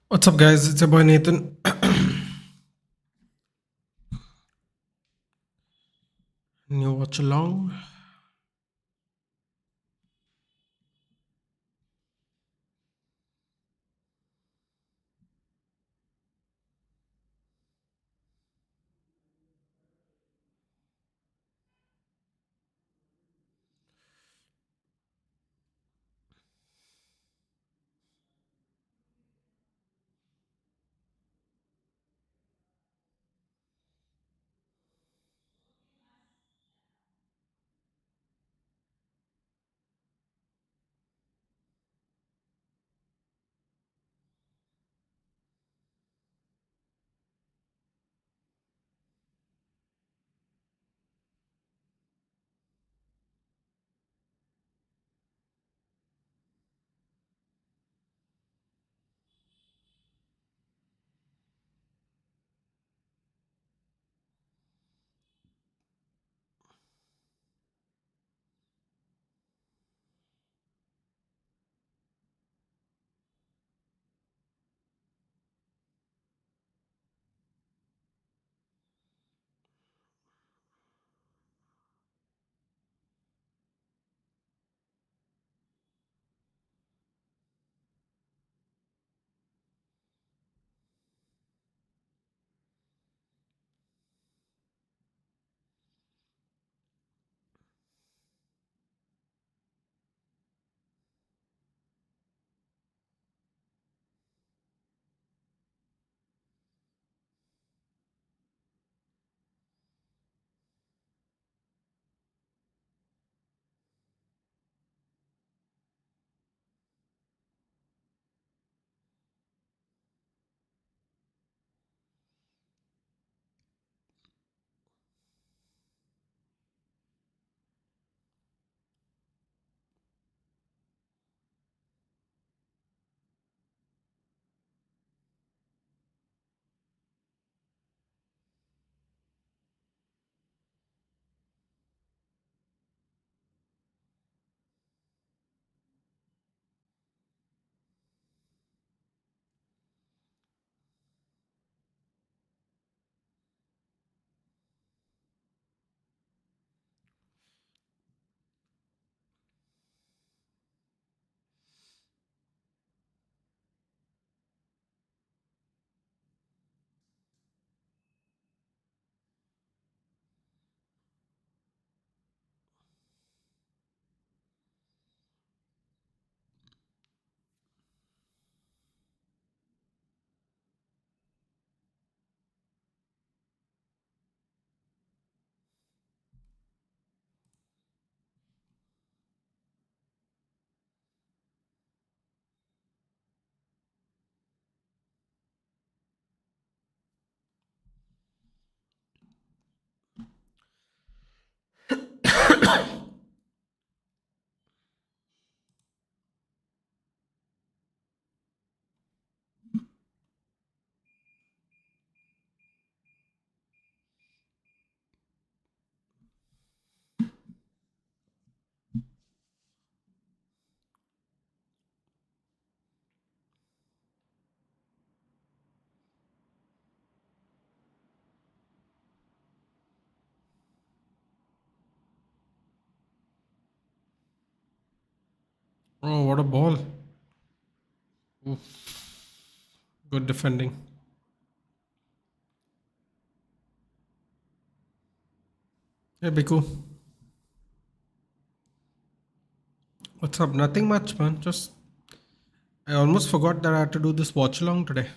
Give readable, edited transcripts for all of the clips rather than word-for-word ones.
What's up, guys? It's your boy Nathan. New watch along. Oh, what a ball. Oof. Good defending. Hey, Biku. What's up? Nothing much, man. Just, I almost forgot that I had to do this watch along today.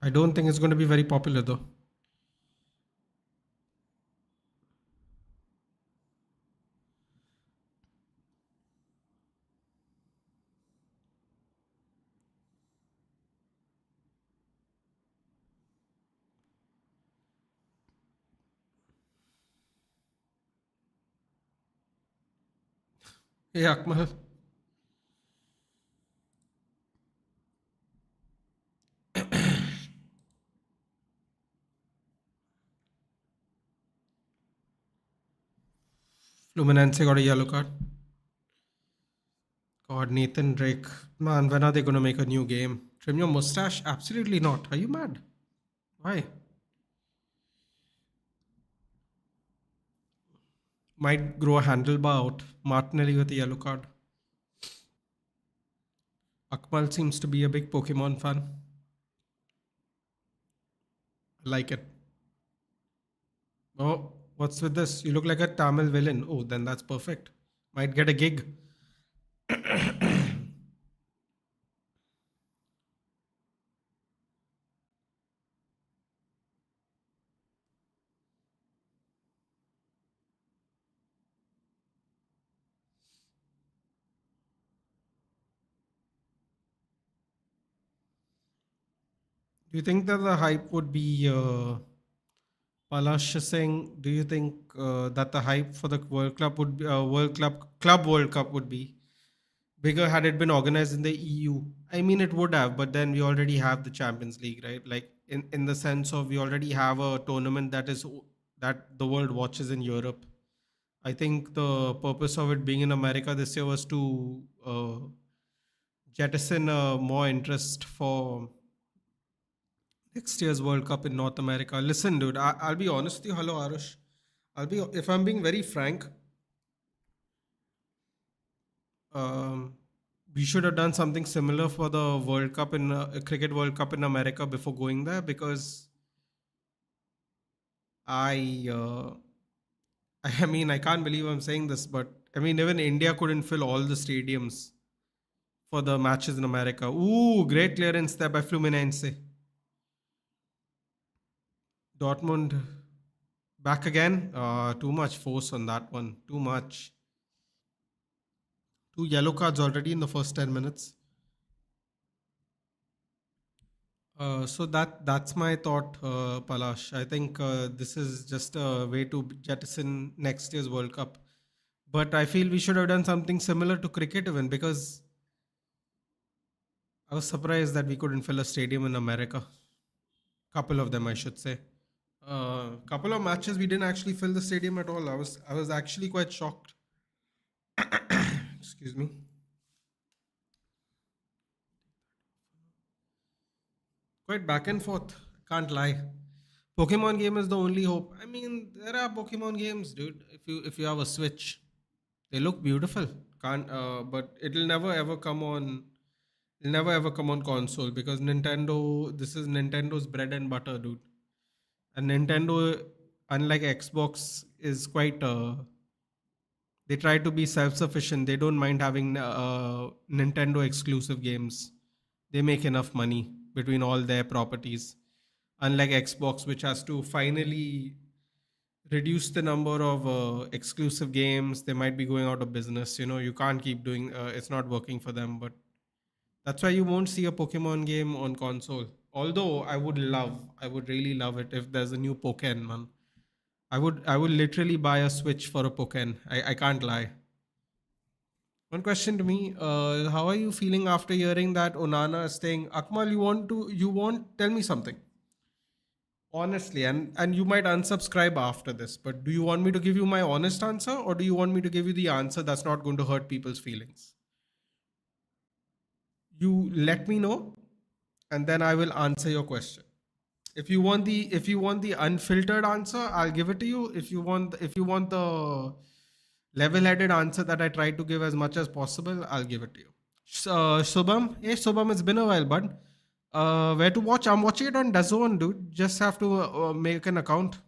I don't think it's going to be very popular, though. Hey, Akmal. Fluminense got a yellow card. God, Nathan Drake. Man, when are they going to make a new game? Trim your mustache? Absolutely not. Are you mad? Why? Might grow a handlebar out. Martinelli with a yellow card. Akmal seems to be a big Pokemon fan. I like it. Oh, what's with this? You look like a Tamil villain. Oh, then that's perfect. Might get a gig. Do you think that the hype would be Palash saying? Do you think that the hype for the World Cup would be Club World Cup would be bigger had it been organized in the EU? I mean, it would have, but then we already have the Champions League, right? Like in the sense of we already have a tournament that the world watches in Europe. I think the purpose of it being in America this year was to jettison more interest for next year's World Cup in North America. Listen, dude, I'll be honest with you. Hello, Arush. If I'm being very frank, um, we should have done something similar for the World Cup in Cricket World Cup in America before going there because I, uh, I mean, I can't believe I'm saying this, but I mean, even India couldn't fill all the stadiums for the matches in America. Ooh, great clearance there by Fluminense. Dortmund back again. Too much force on that one. Too much. Two yellow cards already in the first 10 minutes. So that's my thought, Palash. I think this is just a way to jettison next year's World Cup. But I feel we should have done something similar to cricket even because I was surprised that we couldn't fill a stadium in America. Couple of them, I should say. Couple of matches we didn't actually fill the stadium at all. I was actually quite shocked. Excuse me. Quite back and forth. Can't lie. Pokemon game is the only hope. I mean, there are Pokemon games, dude. If you have a Switch, they look beautiful. Can't but it'll never ever come on. It'll never ever come on console because Nintendo. This is Nintendo's bread and butter, dude. And Nintendo, unlike Xbox, is quite. They try to be self-sufficient. They don't mind having Nintendo exclusive games. They make enough money between all their properties. Unlike Xbox, which has to finally reduce the number of exclusive games. They might be going out of business. You can't keep doing. It's not working for them. But that's why you won't see a Pokemon game on console. Although I would really love it if there's a new Pokemon. I would literally buy a Switch for a Pokemon. I can't lie. One question to me: how are you feeling after hearing that Onana is saying, Akmal, you want tell me something honestly, and you might unsubscribe after this, but do you want me to give you my honest answer, or do you want me to give you the answer that's not going to hurt people's feelings? You let me know, and then I will answer your question. If you want the unfiltered answer, I'll give it to you. If you want the level-headed answer that I try to give as much as possible, I'll give it to you. Shubham, hey Shubham, it's been a while, bud. Where to watch? I'm watching it on DAZN, dude. Just have to make an account.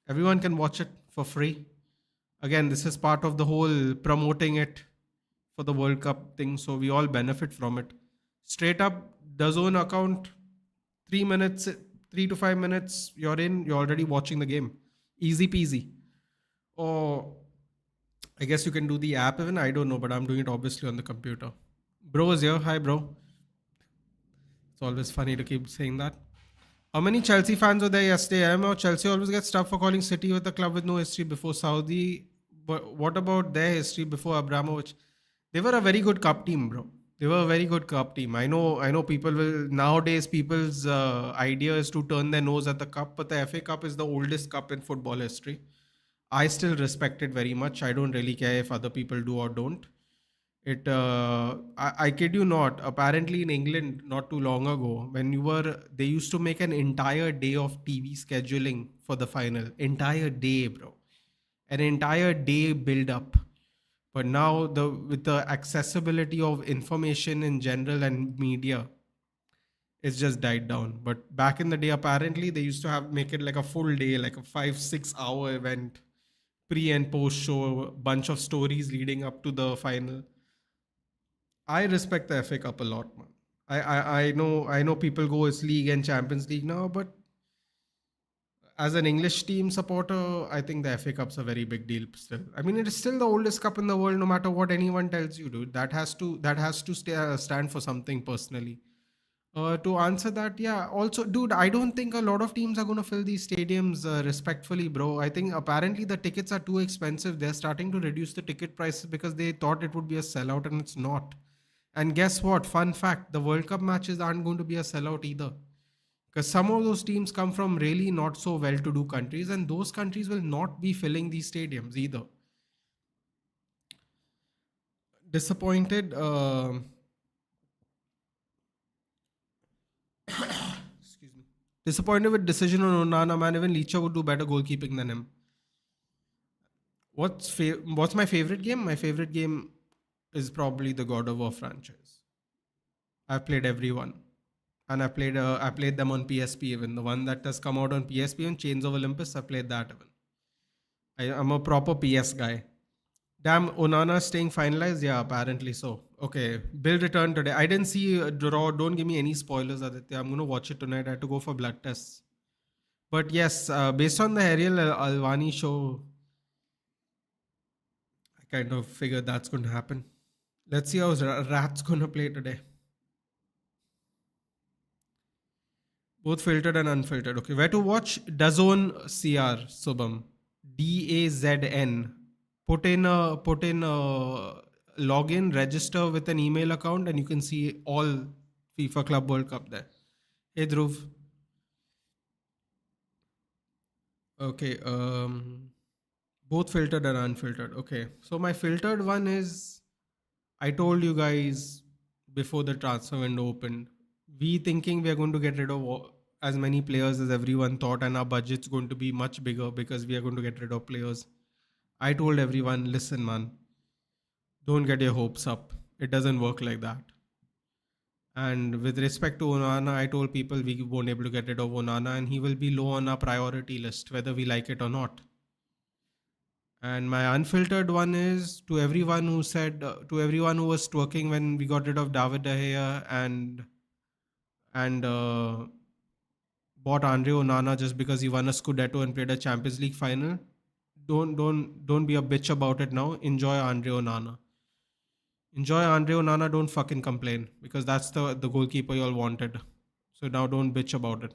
Everyone can watch it for free. Again, this is part of the whole promoting it for the World Cup thing, so we all benefit from it. Straight up, DAZN account, 3 minutes, 3 to 5 minutes, you're in. You're already watching the game. Easy peasy. Or I guess you can do the app even. I don't know, but I'm doing it obviously on the computer. Bro is here. Hi, bro. It's always funny to keep saying that. How many Chelsea fans were there yesterday? I know Chelsea always gets stuff for calling City with a club with no history before Saudi. But what about their history before Abramovich? They were a very good cup team, bro. They were a very good cup team. I know. People will nowadays. People's idea is to turn their nose at the cup, but the FA Cup is the oldest cup in football history. I still respect it very much. I don't really care if other people do or don't. I kid you not. Apparently, in England, not too long ago, they used to make an entire day of TV scheduling for the final. Entire day, bro. An entire day build up. But now, with the accessibility of information in general and media, it's just died down. But back in the day, apparently, they used to have make it like a full day, like a 5 6 hour event, pre and post show, bunch of stories leading up to the final. I respect the FA Cup a lot, man. I know people go it's league and Champions League now, but as an English team supporter, I think the FA Cup's a very big deal still. I mean, it is still the oldest cup in the world, no matter what anyone tells you, dude. That has to stand for something personally. To answer that, yeah. Also, dude, I don't think a lot of teams are going to fill these stadiums respectfully, bro. I think apparently the tickets are too expensive. They're starting to reduce the ticket prices because they thought it would be a sellout, and it's not. And guess what? Fun fact: the World Cup matches aren't going to be a sellout either. Because some of those teams come from really not so well to do countries, and those countries will not be filling these stadiums either. Disappointed. Excuse me. Disappointed with decision on Onana, man. Even Licha would do better goalkeeping than him. What's my favorite game? My favorite game is probably the God of War franchise. I've played everyone. And I played them on PSP even. The one that has come out on PSP on Chains of Olympus, I played that even. I'm a proper PS guy. Damn, Onana staying finalized? Yeah, apparently so. Okay, Bill returned today. I didn't see a draw. Don't give me any spoilers, Aditya. I'm going to watch it tonight. I had to go for blood tests. But yes, based on the Ariel Alvani show, I kind of figured that's going to happen. Let's see how Rat's going to play today. Both filtered and unfiltered. Okay, where to watch? DAZN CR Subham. DAZN. Put in a login, register with an email account, and you can see all FIFA Club World Cup there. Hey Dhruv. Okay. Both filtered and unfiltered. Okay. So my filtered one is, I told you guys before the transfer window opened, we thinking we are going to get rid of as many players as everyone thought, and our budget's going to be much bigger because we are going to get rid of players. I told everyone, listen, man, don't get your hopes up. It doesn't work like that. And with respect to Onana, I told people we won't able to get rid of Onana, and he will be low on our priority list, whether we like it or not. And my unfiltered one is to everyone who said, to everyone who was twerking when we got rid of David De Gea and bought Andre Onana just because he won a Scudetto and played a Champions League final. Don't be a bitch about it now. Enjoy Andre Onana. Enjoy Andre Onana. Don't fucking complain because that's the goalkeeper you all wanted. So now don't bitch about it.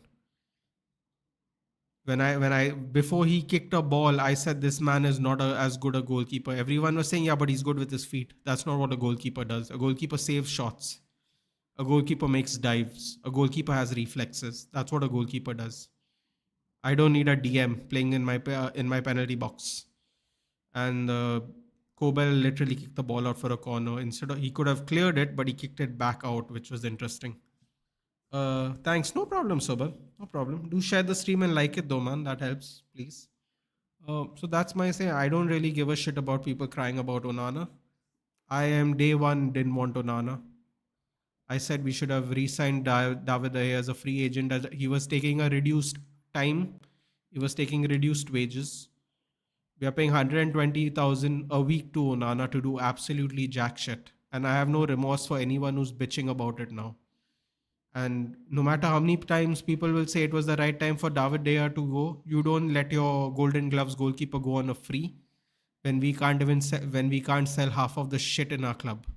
When I before he kicked a ball, I said this man is not as good a goalkeeper. Everyone was saying, yeah, but he's good with his feet. That's not what a goalkeeper does. A goalkeeper saves shots. A goalkeeper makes dives. A goalkeeper has reflexes. That's what a goalkeeper does. I don't need a DM playing in my penalty box. And Kobel literally kicked the ball out for a corner. Instead of, he could have cleared it, but he kicked it back out, which was interesting. Thanks. No problem, Sobal. No problem. Do share the stream and like it though, man. That helps, please. So that's my say. I don't really give a shit about people crying about Onana. I am day one didn't want Onana. I said we should have re-signed David De Gea as a free agent. As he was taking a reduced time. He was taking reduced wages. We are paying 120,000 a week to Onana to do absolutely jack shit. And I have no remorse for anyone who's bitching about it now. And no matter how many times people will say it was the right time for David De Gea to go, you don't let your Golden Gloves goalkeeper go on a free when we can't sell half of the shit in our club.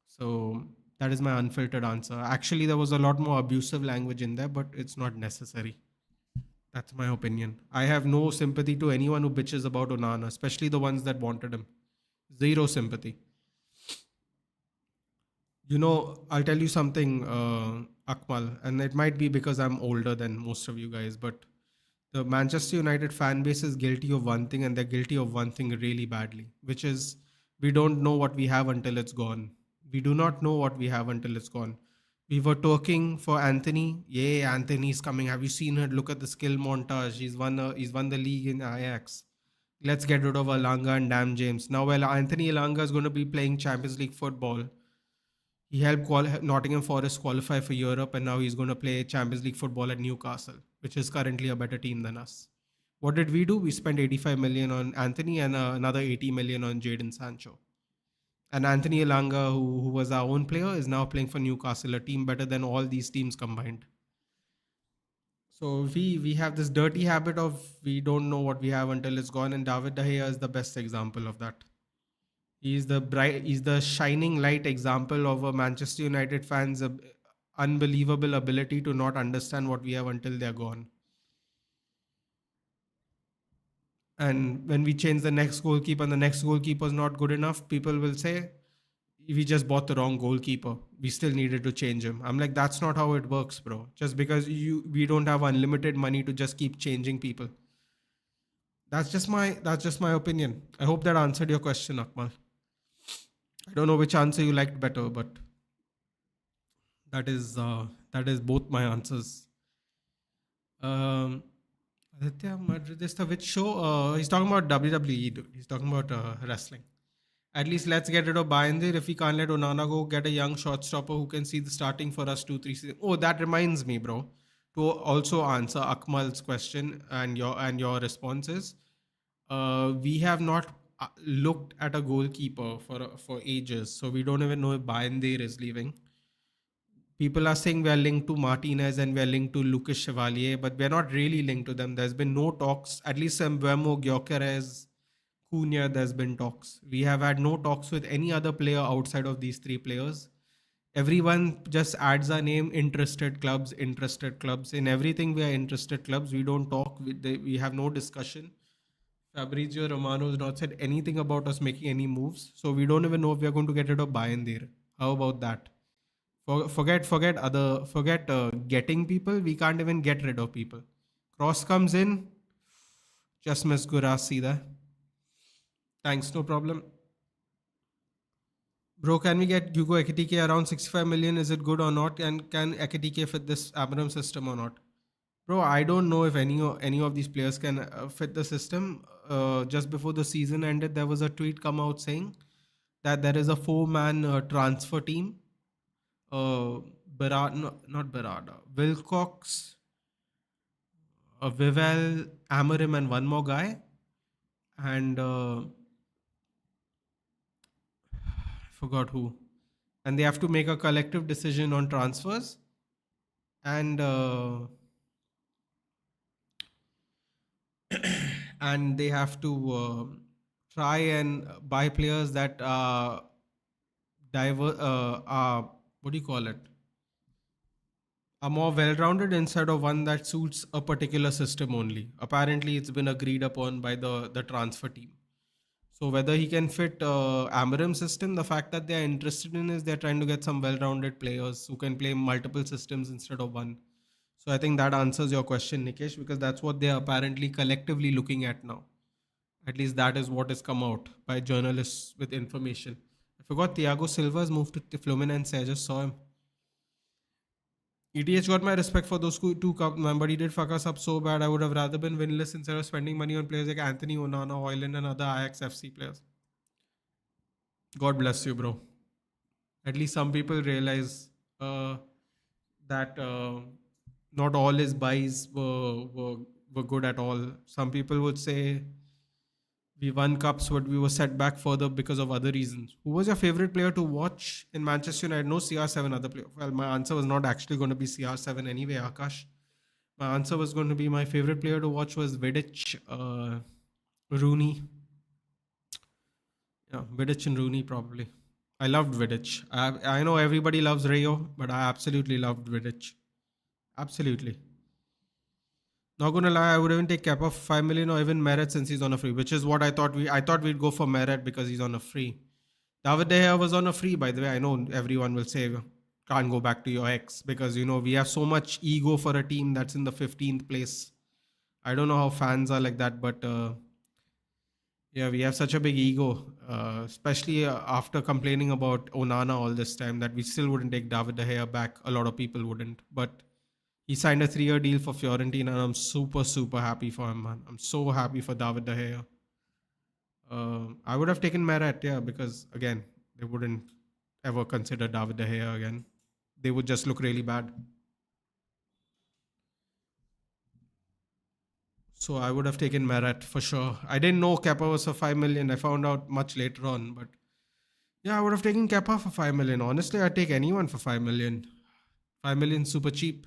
So that is my unfiltered answer. Actually, there was a lot more abusive language in there, but it's not necessary. That's my opinion. I have no sympathy to anyone who bitches about Onana, especially the ones that wanted him. Zero sympathy. I'll tell you something, Akmal, and it might be because I'm older than most of you guys, but the Manchester United fan base is guilty of one thing, and they're guilty of one thing really badly, which is We don't know what we have until it's gone. We do not know what we have until it's gone. We were talking for Anthony. Yay, Anthony's coming. Have you seen her? Look at the skill montage. He's won the league in Ajax. Let's get rid of Alanga and damn James. Now, well, Anthony Alanga is going to be playing Champions League football. He helped Nottingham Forest qualify for Europe, and now he's going to play Champions League football at Newcastle, which is currently a better team than us. What did we do? We spent 85 million on Anthony and another 80 million on Jadon Sancho. And Anthony Elanga, who was our own player, is now playing for Newcastle, a team better than all these teams combined. So we have this dirty habit of we don't know what we have until it's gone, and David De Gea is the best example of that. He's the shining light example of a Manchester United fan's unbelievable ability to not understand what we have until they're gone. And when we change the next goalkeeper and the next goalkeeper is not good enough, people will say, we just bought the wrong goalkeeper. We still needed to change him. I'm like, that's not how it works, bro. Just because we don't have unlimited money to just keep changing people. That's just my opinion. I hope that answered your question, Akmal. I don't know which answer you liked better, but that is both my answers. Aditya Madridista, which show? He's talking about WWE, dude. He's talking about wrestling. At least let's get rid of Bayindir. If we can't let Onana go, get a young shortstopper who can see the starting for us 2-3 seasons. Oh, that reminds me, bro, to also answer Akmal's question and your responses. We have not looked at a goalkeeper for ages, so we don't even know if Bayindir is leaving. People are saying we are linked to Martinez and we are linked to Lucas Chevalier, but we are not really linked to them. There's been no talks. At least Mbeumo, Gyökeres, Cunha, there's been talks. We have had no talks with any other player outside of these three players. Everyone just adds our name, interested clubs. In everything, we are interested clubs. We don't talk. We have no discussion. Fabrizio Romano has not said anything about us making any moves. So we don't even know if we are going to get rid of Bayern. How about that? Forget getting people. We can't even get rid of people. Cross comes in. Just miss Gurasi there. Thanks, no problem. Bro, can we get Hugo Ekitike around 65 million? Is it good or not? And can Ekitike fit this Abraham system or not? Bro, I don't know if any of these players can fit the system. Just before the season ended, there was a tweet come out saying that there is a 4-man transfer team. Not Berada, Wilcox, Vivel, Amarim, and one more guy. And I forgot who. And they have to make a collective decision on transfers. And and they have to try and buy players that what do you call it? Are more well-rounded instead of one that suits a particular system only. Apparently, it's been agreed upon by the transfer team. So whether he can fit Amarim's system, the fact that they're interested in is they're trying to get some well-rounded players who can play multiple systems instead of one. So I think that answers your question, Nikesh, because that's what they're apparently collectively looking at now. At least that is what has come out by journalists with information. I forgot Thiago Silva's moved to Fluminense. I just saw him. ETH got my respect for those two cup, man, but he did fuck us up so bad. I would have rather been winless instead of spending money on players like Anthony, Onana, Hoyland, and other Ajax FC players. God bless you, bro. At least some people realize that not all his buys were good at all. Some people would say we won cups, but we were set back further because of other reasons. Who was your favorite player to watch in Manchester United? No CR7 other player. Well, my answer was not actually going to be CR7 anyway, Akash. My answer was going to be my favorite player to watch was Vidic, Rooney. Yeah, Vidic and Rooney probably. I loved Vidic. I know everybody loves Rayo, but I absolutely loved Vidic. Absolutely. Not gonna lie, I would even take Kepa for 5 million or even Meret since he's on a free, which is what I thought we'd go for Meret because he's on a free. David De Gea was on a free, by the way. I know everyone will say can't go back to your ex because we have so much ego for a team that's in the 15th place. I don't know how fans are like that, but Yeah, we have such a big ego, especially after complaining about Onana all this time, that we still wouldn't take David De Gea back. A lot of people wouldn't, but he signed a 3-year deal for Fiorentina, and I'm super, super happy for him, man. I'm so happy for David De Gea. I would have taken Meret, yeah, because again, they wouldn't ever consider David De Gea again. They would just look really bad. So I would have taken Meret for sure. I didn't know Kepa was for 5 million. I found out much later on, but yeah, I would have taken Kepa for 5 million. Honestly, I'd take anyone for 5 million. 5 million super cheap.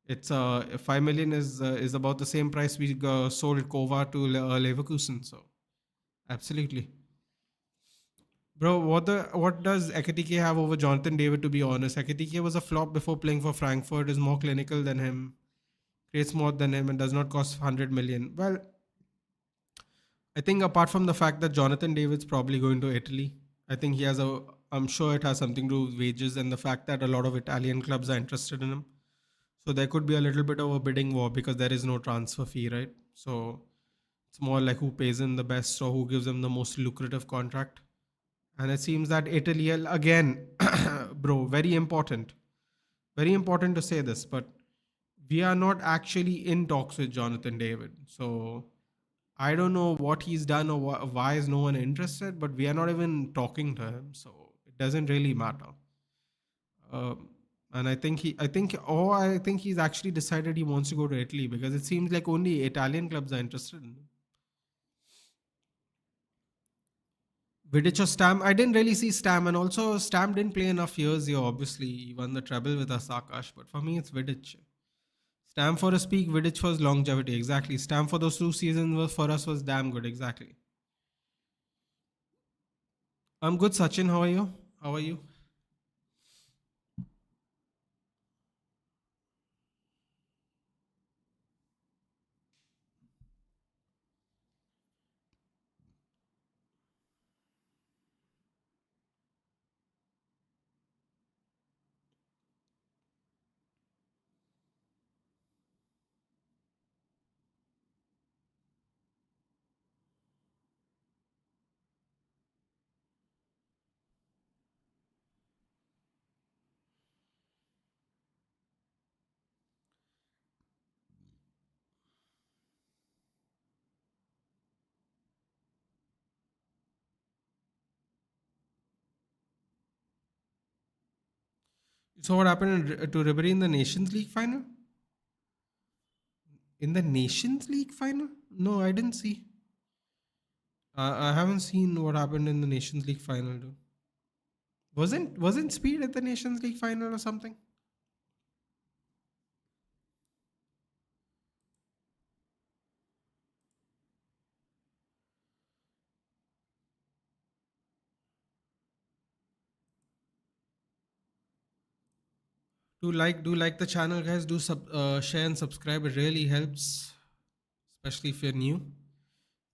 It's 5 million is about the same price we sold Kova to Leverkusen. So absolutely. Bro, what does Ekitike have over Jonathan David? To be honest, Ekitike was a flop before playing for Frankfurt. Is more clinical than him, creates more than him, and does not cost 100 million. Well, I think apart from the fact that Jonathan David's probably going to Italy, I think he has a. I'm sure it has something to do with wages and the fact that a lot of Italian clubs are interested in him. So there could be a little bit of a bidding war because there is no transfer fee, right? So it's more like who pays him the best or who gives him the most lucrative contract. And it seems that Italy, again, bro, very important to say this, but we are not actually in talks with Jonathan David. So I don't know what he's done or why is no one interested, but we are not even talking to him. So it doesn't really matter. And I think he's actually decided he wants to go to Italy because it seems like only Italian clubs are interested in him. Vidic or Stam? I didn't really see Stam, and also Stam didn't play enough years here. Obviously, he won the treble with us, Akash. But for me, it's Vidic. Stam for his peak, Vidic for his longevity. Exactly. Stam for those 2 seasons was for us was damn good. Exactly. I'm good, Sachin. How are you? How are you? So what happened to Ribery in the Nations League final? In the Nations League final? No, I didn't see. I haven't seen what happened in the Nations League final. Though. Wasn't Speed at the Nations League final or something? Do like the channel, guys. Do share and subscribe. It really helps, especially if you're new.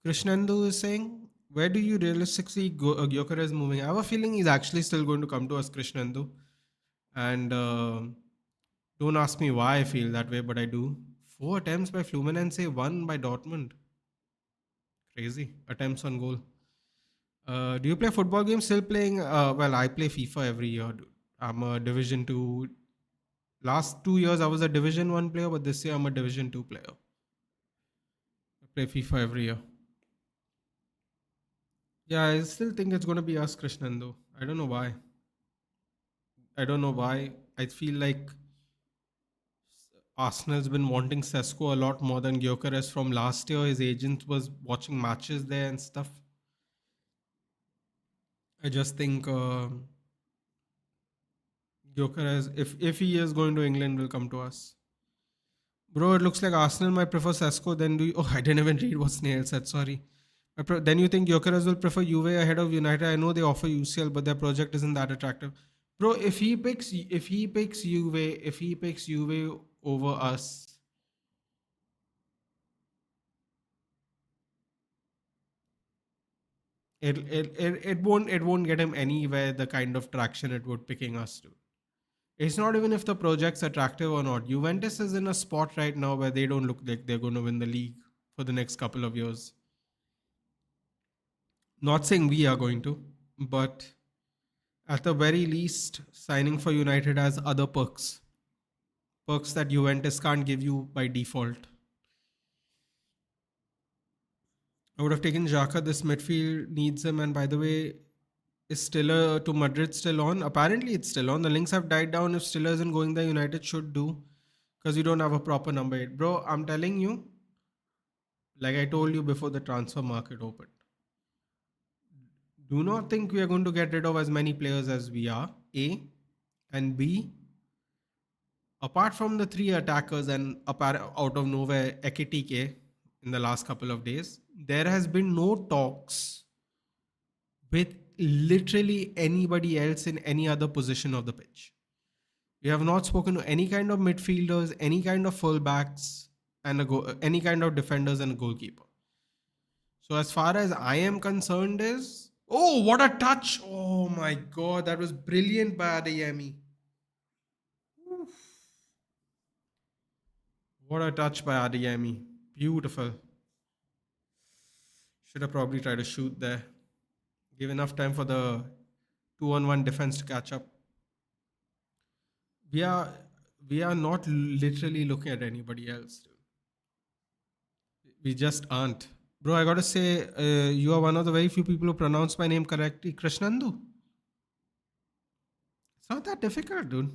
Krishnandu is saying, where do you realistically go? Gyökeres is moving. I have a feeling he's actually still going to come to us, Krishnandu. And don't ask me why I feel that way, but I do. 4 attempts by Fluminense, one by Dortmund. Crazy attempts on goal. Do you play football games? Still playing? Well, I play FIFA every year. Dude. I'm a Division Two. Last 2 years, I was a Division One player, but this year I'm a Division Two player. I play FIFA every year. Yeah, I still think it's gonna be us, Krishnan. Though I don't know why. I don't know why. I feel like Arsenal's been wanting Sesko a lot more than Gyökeres from last year. His agent was watching matches there and stuff. I just think Gyökeres, if he is going to England, will come to us. Bro, it looks like Arsenal might prefer Sesko. Then do you? Oh, I didn't even read what Snail said. Sorry. Then you think Gyökeres will prefer Juve ahead of United? I know they offer UCL, but their project isn't that attractive. Bro, if he picks Juve over us, it won't get him anywhere the kind of traction it would picking us to. It's not even if the project's attractive or not. Juventus is in a spot right now where they don't look like they're going to win the league for the next couple of years. Not saying we are going to, but at the very least, signing for United has other perks that Juventus can't give you by default. I would have taken Xhaka. This midfield needs him. And by the way, is Stiller to Madrid still on? Apparently, it's still on. The links have died down. If Stiller isn't going there, United should do, because you don't have a proper number 8. Bro, I'm telling you, like I told you before the transfer market opened, do not think we are going to get rid of as many players as we are. A. And B, apart from the three attackers and out of nowhere Ekitike in the last couple of days, there has been no talks with literally anybody else in any other position of the pitch. We have not spoken to any kind of midfielders, any kind of fullbacks, and any kind of defenders and a goalkeeper. So as far as I am concerned, is oh, what a touch! Oh my god, that was brilliant by Adeyemi. What a touch by Adeyemi. Beautiful. Should have probably tried to shoot there. Give enough time for the 2-on-1 defense to catch up. We are we are not literally looking at anybody else. We just aren't. Bro, I gotta say, you are one of the very few people who pronounce my name correctly. Krishnandu. It's not that difficult, dude.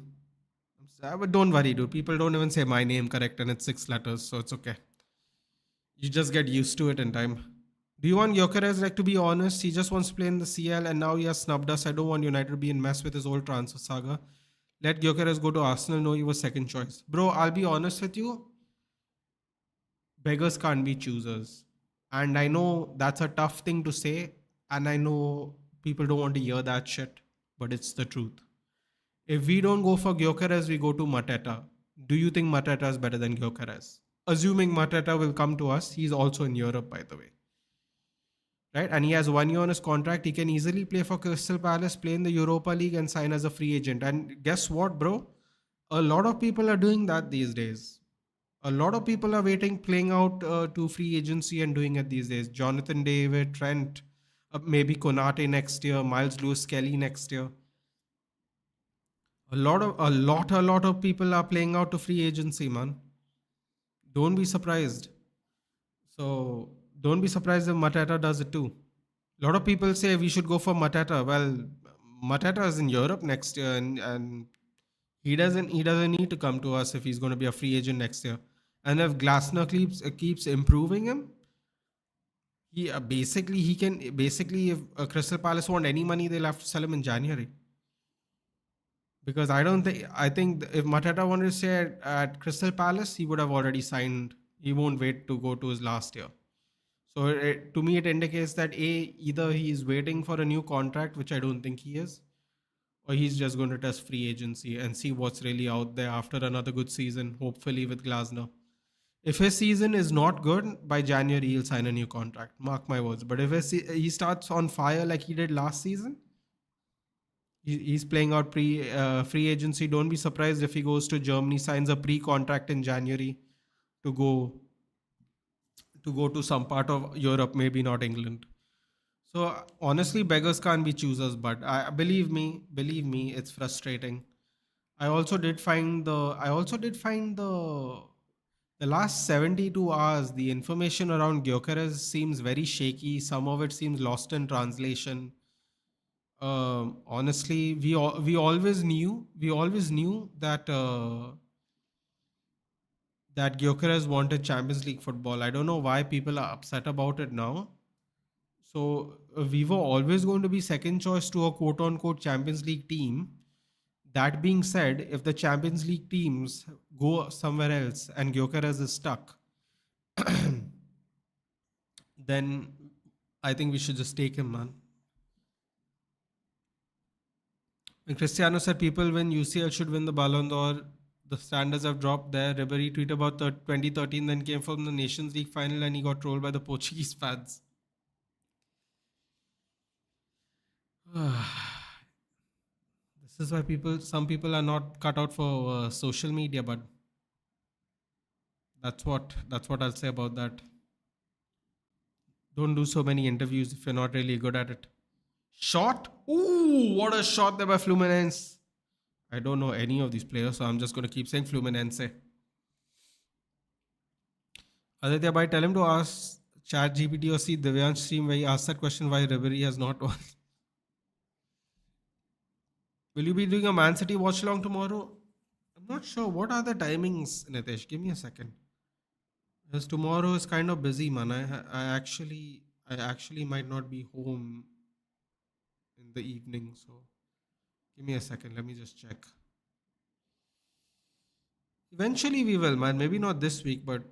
But don't worry, dude. People don't even say my name correct and it's 6 letters, so it's okay. You just get used to it in time. Do you want Gyökeres? Like, to be honest, he just wants to play in the CL and now he has snubbed us. I don't want United to be in mess with his old transfer saga. Let Gyökeres go to Arsenal. No, he was second choice. Bro, I'll be honest with you. Beggars can't be choosers. And I know that's a tough thing to say. And I know people don't want to hear that shit. But it's the truth. If we don't go for Gyökeres, we go to Mateta. Do you think Mateta is better than Gyökeres? Assuming Mateta will come to us, he's also in Europe, by the way. Right? And he has 1 year on his contract. He can easily play for Crystal Palace, play in the Europa League and sign as a free agent. And guess what, bro? A lot of people are doing that these days. A lot of people are waiting, playing out to free agency and doing it these days. Jonathan David, Trent, maybe Konate next year, Miles Lewis-Kelly next year. A lot of people are playing out to free agency, man. Don't be surprised. So don't be surprised if Mateta does it too. A lot of people say we should go for Mateta. Well, Mateta is in Europe next year, and he doesn't need to come to us if he's going to be a free agent next year. And if Glasner keeps improving him, he can basically, if Crystal Palace want any money, they'll have to sell him in January. Because I think if Mateta wanted to stay at Crystal Palace, he would have already signed. He won't wait to go to his last year. So to me, it indicates that either he is waiting for a new contract, which I don't think he is, or he's just going to test free agency and see what's really out there after another good season, hopefully with Glasner. If his season is not good, by January he'll sign a new contract. Mark my words. But if he starts on fire like he did last season, he's playing out free agency. Don't be surprised if he goes to Germany, signs a pre-contract in January to go to some part of Europe, maybe not England. So honestly, beggars can't be choosers. But believe me, it's frustrating. I also did find the last 72 hours, the information around Gyökeres seems very shaky. Some of it seems lost in translation. Honestly, we always knew that that Gyökeres wanted Champions League football. I don't know why people are upset about it now. So we were always going to be second choice to a quote unquote Champions League team. That being said, if the Champions League teams go somewhere else and Gyökeres is stuck, then I think we should just take him, man. When Cristiano said people when UCL should win the Ballon d'Or, the standards have dropped there. Ribéry tweeted about 2013, then came from the Nations League final and he got trolled by the Portuguese fans. This is why some people are not cut out for social media, but that's what I'll say about that. Don't do so many interviews if you're not really good at it. Shot? Ooh, what a shot there by Fluminense. I don't know any of these players, so I'm just going to keep saying Fluminense. Aditya Bhai, tell him to ask Chat GPT or see Divyan's stream where he asked that question why Ribery has not won. Will you be doing a Man City watch along tomorrow? I'm not sure. What are the timings, Nitesh? Give me a second. Because tomorrow is kind of busy, man. I actually might not be home in the evening, so give me a second. Let me just check. Eventually we will, man. Maybe not this week, but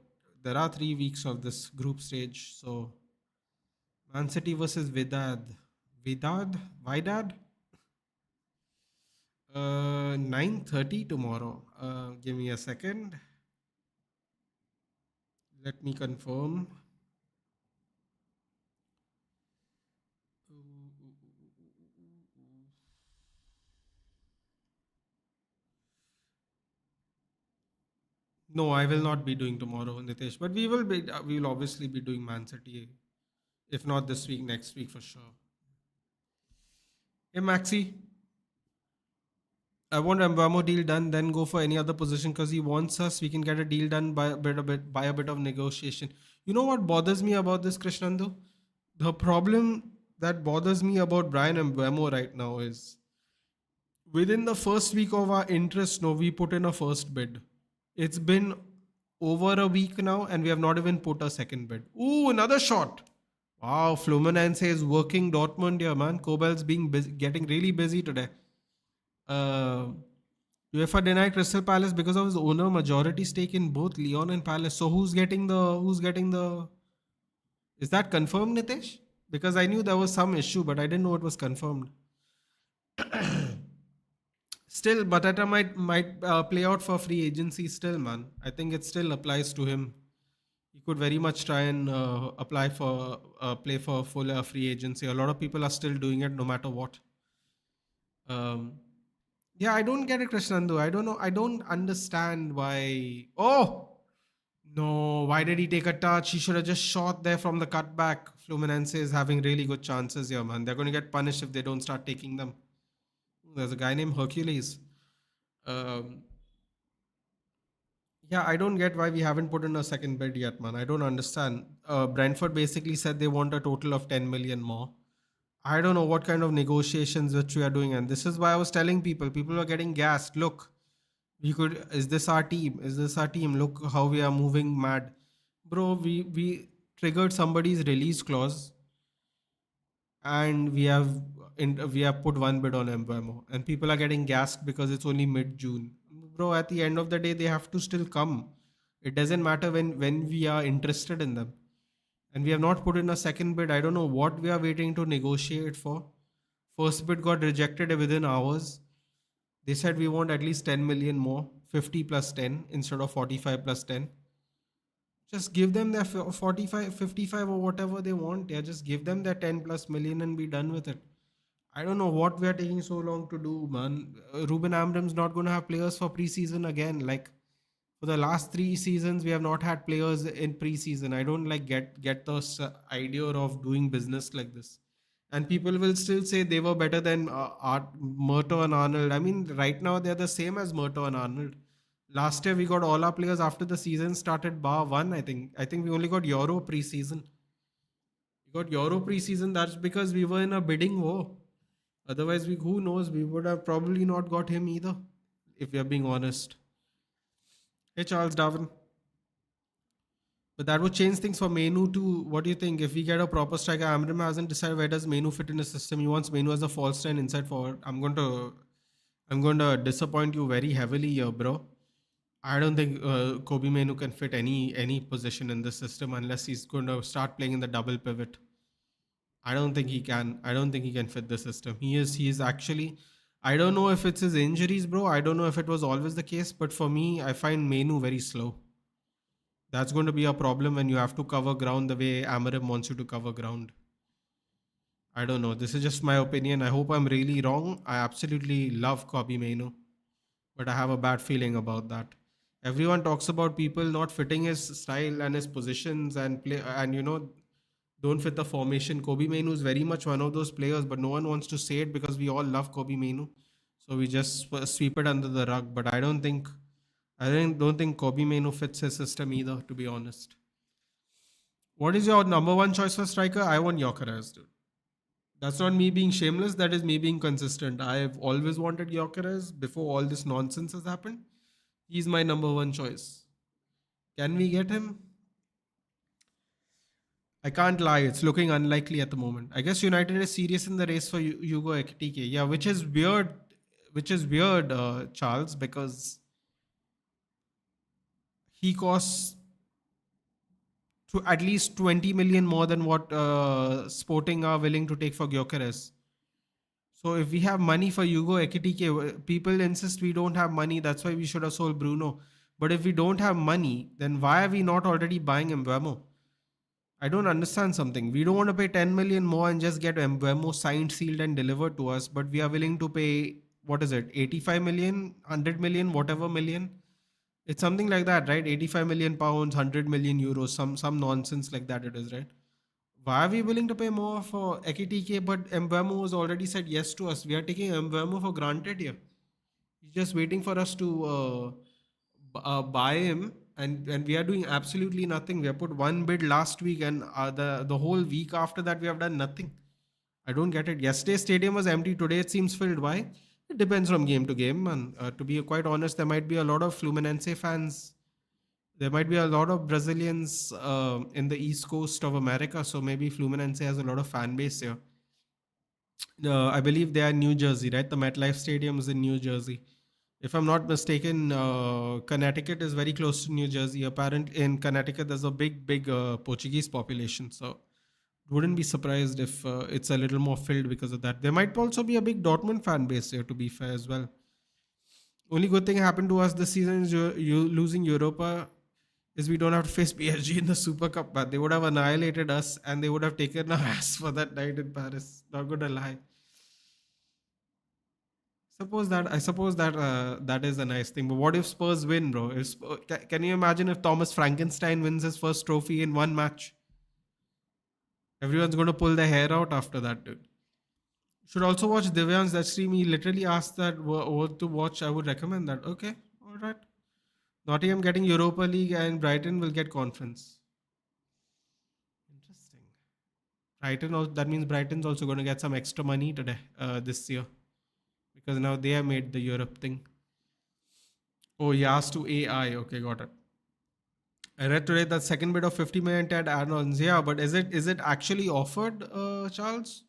there are 3 weeks of this group stage. So Man City versus Vidad, 9:30 tomorrow. Give me a second. Let me confirm. No, I will not be doing tomorrow, Nitesh. But we will obviously be doing Man City. If not this week, next week for sure. Hey Maxi, I want Mbamo deal done, then go for any other position because he wants us. We can get a deal done by a bit of negotiation. You know what bothers me about this, Krishnandu? The problem that bothers me about Brian Mbamo right now is within the first week of our interest, no, we put in a first bid. It's been over a week now, and we have not even put a second bid. Ooh, another shot. Wow, Fluminense is working Dortmund here, man. Kobel's being busy, getting really busy today. Uh, UEFA denied Crystal Palace because of his owner majority stake in both Lyon and Palace. So who's getting the? Is that confirmed, Nitesh? Because I knew there was some issue, but I didn't know it was confirmed. Still, Batata might play out for free agency. Still, man, I think it still applies to him. He could very much try and apply for play for full free agency. A lot of people are still doing it, no matter what. Um, yeah, I don't get it, Krishnandu. I don't know. I don't understand why. Oh no! Why did he take a touch? He should have just shot there from the cutback. Fluminense is having really good chances here, man. They're going to get punished if they don't start taking them. There's a guy named Hercules. Um, yeah, I don't get why we haven't put in a second bid yet, man. I don't understand. Brentford basically said they want a total of 10 million more. I don't know what kind of negotiations which we are doing, and this is why I was telling people are getting gassed. Look, we could. Is this our team? Is this our team? Look how we are moving mad, bro. We triggered somebody's release clause, and we have put one bid on MVMO, and people are getting gassed because it's only mid June, bro. At the end of the day, they have to still come. It doesn't matter when we are interested in them, and we have not put in a second bid. I don't know what we are waiting to negotiate for. First bid got rejected within hours. They said we want at least 10 million more, 50 plus 10 instead of 45 plus 10. Just give them their 45, 55 or whatever they want. Yeah, just give them their 10 plus million and be done with it. I don't know what we are taking so long to do, man. Ruben Amram's not going to have players for preseason again. Like for the last 3 seasons, we have not had players in preseason. I don't like get the idea of doing business like this. And people will still say they were better than Murto and Arnold. I mean, right now they're the same as Murto and Arnold. Last year we got all our players after the season started bar one. I think we only got Euro preseason. We got Euro preseason. That's because we were in a bidding war. Otherwise, who knows? We would have probably not got him either, if we are being honest. Hey, Charles Darwin. But that would change things for Menu too. What do you think? If we get a proper striker, Amram hasn't decided where does Menu fit in the system. He wants Menu as a false nine inside forward. I'm going to disappoint you very heavily here, bro. I don't think Kobe Menu can fit any position in the system unless he's going to start playing in the double pivot. I don't think he can. I don't think he can fit the system. He is actually. I don't know if it's his injuries, bro. I don't know if it was always the case, but for me, I find Menu very slow. That's going to be a problem when you have to cover ground the way Amarim wants you to cover ground. I don't know. This is just my opinion. I hope I'm really wrong. I absolutely love Kobe Menu, but I have a bad feeling about that. Everyone talks about people not fitting his style and his positions and play, and don't fit the formation. Kobe Mainu is very much one of those players, but no one wants to say it because we all love Kobe Mainu. So we just sweep it under the rug. But I don't think Kobe Mainu fits his system either, to be honest. What is your number one choice for striker? I want Gyökeres, dude. That's not me being shameless. That is me being consistent. I have always wanted Gyökeres before all this nonsense has happened. He's my number one choice. Can we get him? I can't lie. It's looking unlikely at the moment. I guess United is serious in the race for Hugo Ekitike. Yeah, which is weird. Charles, because he costs to at least 20 million more than what Sporting are willing to take for Gyökeres. So if we have money for Hugo Ekitike, people insist we don't have money. That's why we should have sold Bruno. But if we don't have money, then why are we not already buying Mbeumo? I don't understand something. We don't want to pay 10 million more and just get Mbeumo signed, sealed, and delivered to us. But we are willing to pay, what is it, 85 million, 100 million, whatever million. It's something like that, right? 85 million pounds, 100 million euros, some nonsense like that it is, right? Why are we willing to pay more for Ekitike, but Mbeumo has already said yes to us? We are taking Mbeumo for granted here. He's just waiting for us to buy him, and we are doing absolutely nothing. We have put one bid last week, and the whole week after that we have done nothing. I don't get it. Yesterday stadium was empty. Today it seems filled. Why? It depends from game to game. And to be quite honest, there might be a lot of Fluminense fans. There might be a lot of Brazilians in the east coast of America. So maybe Fluminense has a lot of fan base here. I believe they are in New Jersey, right? The MetLife Stadium is in New Jersey. If I'm not mistaken, Connecticut is very close to New Jersey. Apparently, in Connecticut, there's a big Portuguese population. So wouldn't be surprised if it's a little more filled because of that. There might also be a big Dortmund fan base here, to be fair as well. Only good thing happened to us this season is you losing Europa is we don't have to face PSG in the Super Cup, but they would have annihilated us and they would have taken our ass for that night in Paris. Not gonna lie. I suppose that that is a nice thing. But what if Spurs win, bro? Can you imagine if Thomas Frankenstein wins his first trophy in one match? Everyone's going to pull their hair out after that, dude. Should also watch Divyan's that stream. He literally asked that what to watch. I would recommend that. Okay, all right. Nottingham getting Europa League and Brighton will get conference. Interesting. That means Brighton's also going to get some extra money today, this year, because now they have made the Europe thing. Oh, he asked to AI. Okay, got it. I read today that second bid of 50 million Ted add-ons. Yeah, but is it actually offered, Charles?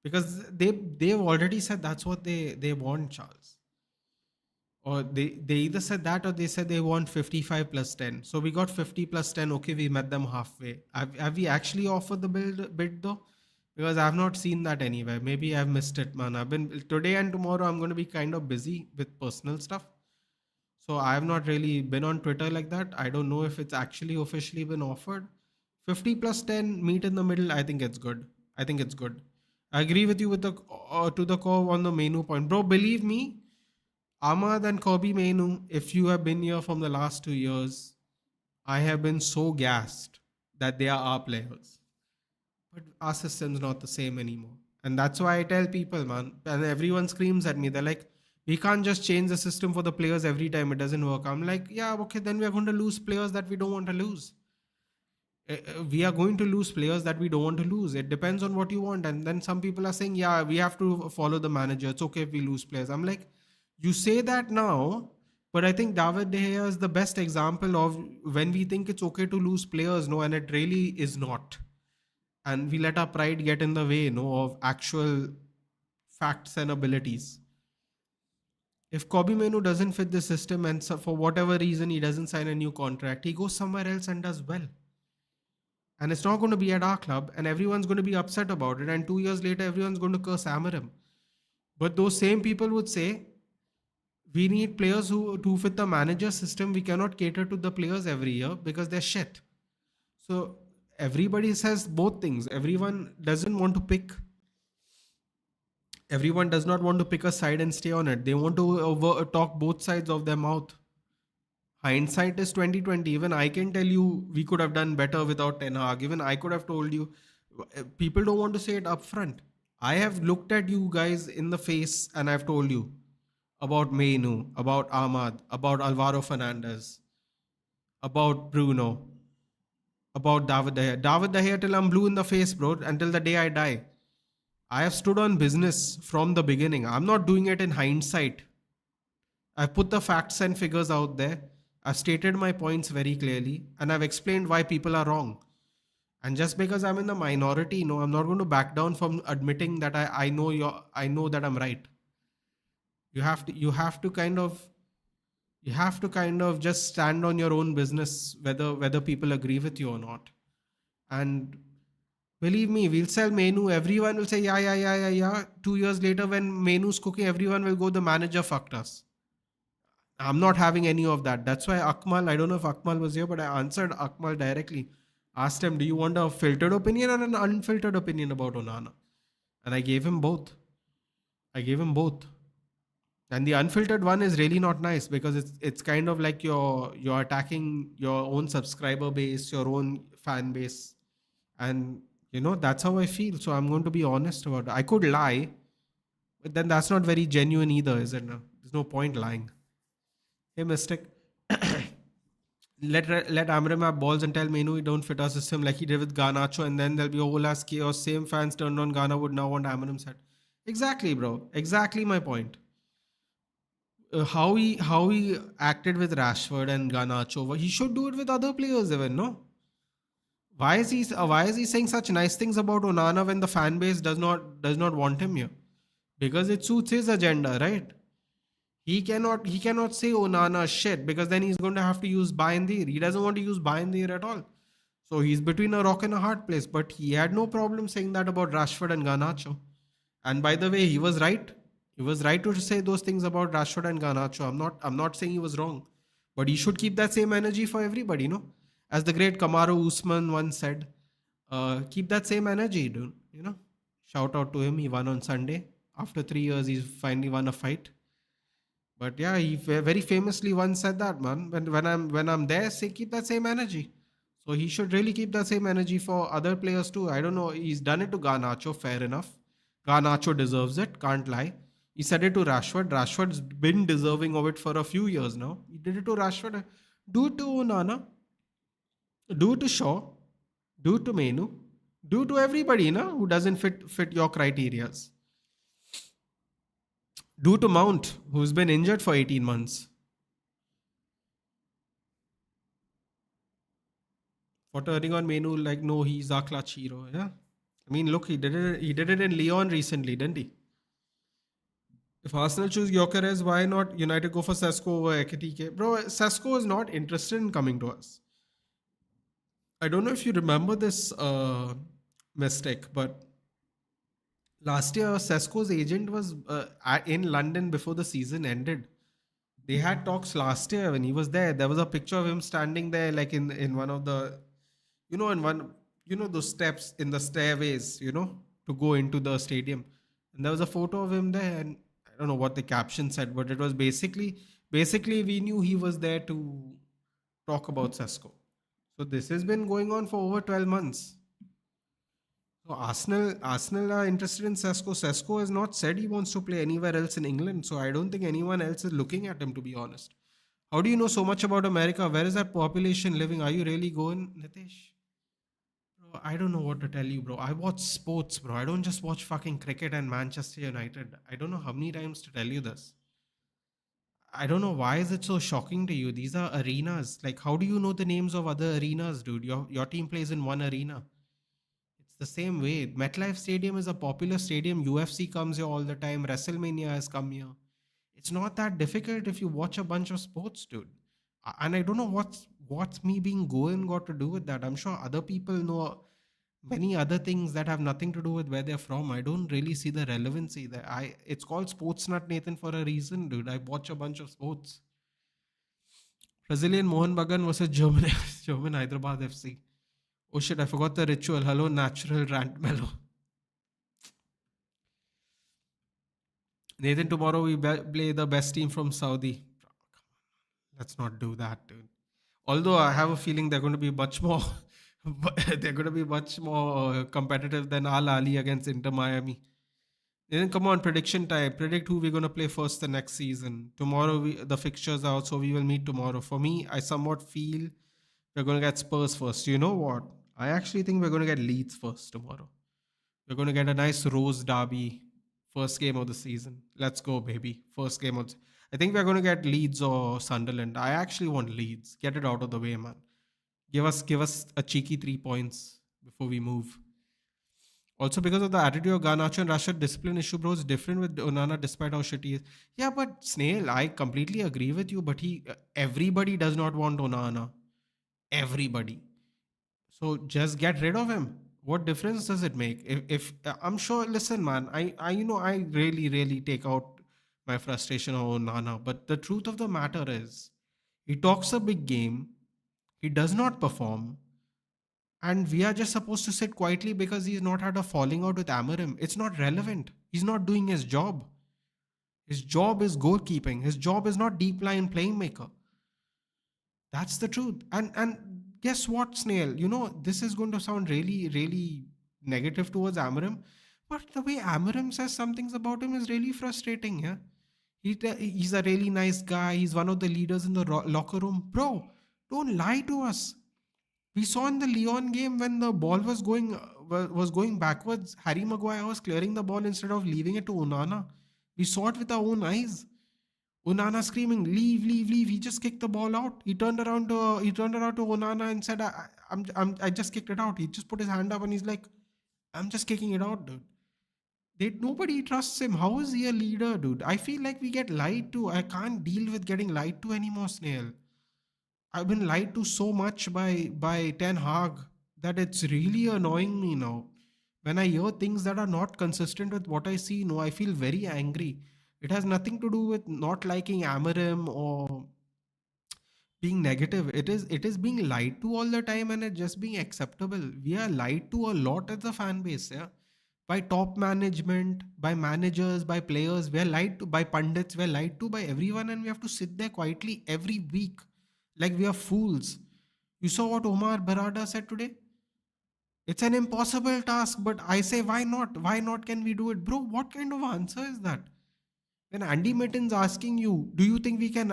Because they've already said that's what they want, Charles. Or they either said that or they said they want 55 plus 10. So we got 50 plus 10. Okay, we met them halfway. Have we actually offered the bid though? Because I've not seen that anywhere. Maybe I've missed it, man. I've been today and tomorrow. I'm going to be kind of busy with personal stuff. So I have not really been on Twitter like that. I don't know if it's actually officially been offered. 50 plus 10, meet in the middle. I think it's good. I agree with you with the to the core on the Mainu point. Bro, believe me, Ahmad and Kobe Mainu, if you have been here from the last 2 years, I have been so gassed that they are our players. But our system's not the same anymore. And that's why I tell people, man, and everyone screams at me. They're like, we can't just change the system for the players every time. It doesn't work. I'm like, yeah, okay, then we are going to lose players that we don't want to lose. We are going to lose players that we don't want to lose. It depends on what you want. And then some people are saying, yeah, we have to follow the manager. It's okay if we lose players. I'm like, you say that now, but I think David De Gea is the best example of when we think it's okay to lose players, no, and it really is not. And we let our pride get in the way, no, of actual facts and abilities. If Kobe Menu doesn't fit the system and so for whatever reason he doesn't sign a new contract, he goes somewhere else and does well. And it's not going to be at our club, and everyone's going to be upset about it. And 2 years later, everyone's going to curse Amarim. But those same people would say, we need players who fit the manager system. We cannot cater to the players every year because they're shit. So everybody says both things. Everyone does not want to pick a side and stay on it. They want to talk both sides of their mouth. Hindsight is 2020. Even I can tell you we could have done better without Ten Hag. Even I could have told you People don't want to say it upfront. I have looked at you guys in the face and I've told you about Mainu, about Ahmad, about Alvaro Fernandez, about Bruno, about David De Gea. David De Gea till I'm blue in the face, bro, until the day I die. I have stood on business from the beginning. I'm not doing it in hindsight. I've put the facts and figures out there. I've stated my points very clearly and I've explained why people are wrong. And just because I'm in the minority, no, I'm not going to back down from admitting that I know that I'm right. You have to kind of just stand on your own business, whether people agree with you or not. And believe me, we'll sell menu. Everyone will say, yeah, yeah, yeah, yeah, yeah. 2 years later, when menu's cooking, everyone will go, the manager fucked us. I'm not having any of that. That's why Akmal, I don't know if Akmal was here, but I answered Akmal directly. Asked him, do you want a filtered opinion or an unfiltered opinion about Onana? And I gave him both. I gave him both. And the unfiltered one is really not nice because it's kind of like you're attacking your own subscriber base, your own fan base. And that's how I feel. So I'm going to be honest about it. I could lie, but then that's not very genuine either, is it? No? There's no point lying. Hey, Mystic. Let Amram have balls and tell Menu he don't fit our system like he did with Garnacho, and then there'll be a whole ass chaos. Same fans turned on Ghana would now want Amram's head. Exactly, bro. Exactly my point. How he acted with Rashford and Garnacho, he should do it with other players even, no? Why is he saying such nice things about Onana when the fan base does not want him here? Because it suits his agenda, right? He cannot say Onana shit because then he's going to have to use Bindir. He doesn't want to use Bindir at all. So he's between a rock and a hard place. But he had no problem saying that about Rashford and Garnacho. And by the way, he was right. He was right to say those things about Rashford and Garnacho. I'm not saying he was wrong. But he should keep that same energy for everybody, no? As the great Kamaru Usman once said, keep that same energy, dude. Shout out to him. He won on Sunday. After 3 years, he's finally won a fight. But yeah, he very famously once said that, man. When I'm there, say keep that same energy. So he should really keep that same energy for other players too. I don't know. He's done it to Garnacho, fair enough. Garnacho deserves it, can't lie. He said it to Rashford. Rashford's been deserving of it for a few years now. He did it to Rashford. Do it to Onana. Do it to Shaw. Do it to Menu. Do it to everybody, who doesn't fit your criterias. Do to Mount, who's been injured for 18 months. For turning on Menu like, no, he's our clutch hero. Yeah. I mean, look, he did it. He did it in Lyon recently, didn't he? If Arsenal choose Gyökeres, why not United go for Sesko over Ekitike? Bro, Sesko is not interested in coming to us. I don't know if you remember this mistake, but last year Sesko's agent was in London before the season ended. They had talks last year when he was there. There was a picture of him standing there, like in one of the, in one, those steps in the stairways, to go into the stadium. And there was a photo of him there, and I don't know what the caption said, but it was basically we knew he was there to talk about Sesko. So this has been going on for over 12 months. So Arsenal are interested in Sesko. Sesko has not said he wants to play anywhere else in England. So I don't think anyone else is looking at him, to be honest. How do you know so much about America? Where is that population living? Are you really going, Nitesh? Bro, I don't know what to tell you, bro. I watch sports, bro. I don't just watch fucking cricket and Manchester United. I don't know how many times to tell you this. I don't know why is it so shocking to you. These are arenas. Like, how do you know the names of other arenas, dude? Your team plays in one arena. It's the same way. MetLife Stadium is a popular stadium. UFC comes here all the time. WrestleMania has come here. It's not that difficult if you watch a bunch of sports, dude. And I don't know what's me being Goan got to do with that. I'm sure other people know many other things that have nothing to do with where they're from. I don't really see the relevancy there. It's called Sports Nut Nathan for a reason, dude. I watch a bunch of sports. Brazilian Mohan Bagan versus German German Hyderabad FC. Oh shit, I forgot the ritual. Hello, natural rant mellow. Nathan, tomorrow we play the best team from Saudi. Let's not do that, dude. Although I have a feeling they're going to be much more But they're going to be much more competitive than Al Ali against Inter Miami. Then come on, prediction time. Predict who we're going to play first the next season. Tomorrow, the fixtures are out, so we will meet tomorrow. For me, I somewhat feel we're going to get Spurs first. You know what? I actually think we're going to get Leeds first tomorrow. We're going to get a nice Rose Derby first game of the season. Let's go, baby. First game of. I think we're going to get Leeds or Sunderland. I actually want Leeds. Get it out of the way, man. Give us a cheeky 3 points before we move. Also, because of the attitude of Garnacho and Rashford, discipline issue, bro, is different with Onana despite how shitty he is. Yeah, but Snail, I completely agree with you. But everybody does not want Onana. Everybody. So just get rid of him. What difference does it make? If I'm sure, listen, man, I really, really take out my frustration on Onana. But the truth of the matter is, he talks a big game. He does not perform. And we are just supposed to sit quietly because he's not had a falling out with Amarim. It's not relevant. He's not doing his job. His job is goalkeeping. His job is not deep line playmaker. That's the truth. And guess what, Snail? This is going to sound really, really negative towards Amarim. But the way Amarim says some things about him is really frustrating, yeah? He's a really nice guy. He's one of the leaders in the locker room. Bro, don't lie to us. We saw in the Lyon game when the ball was going backwards. Harry Maguire was clearing the ball instead of leaving it to Onana. We saw it with our own eyes. Onana screaming, "Leave, leave, leave!" He just kicked the ball out. He turned around to Onana and said, "I just kicked it out." He just put his hand up and he's like, "I'm just kicking it out, dude." Nobody trusts him. How is he a leader, dude? I feel like we get lied to. I can't deal with getting lied to anymore, Snail. I've been lied to so much by Ten Hag that it's really annoying me now. When I hear things that are not consistent with what I see, no, I feel very angry. It has nothing to do with not liking Amarim or being negative. It is being lied to all the time and it's just being acceptable. We are lied to a lot as a fan base, yeah. By top management, by managers, by players, we're lied to by pundits, we're lied to by everyone, and we have to sit there quietly every week like we are fools. You saw what Omar Barada said today? It's an impossible task, but I say, why not? Why not can we do it? Bro, what kind of answer is that? When Andy Mitten's asking you, do you think we can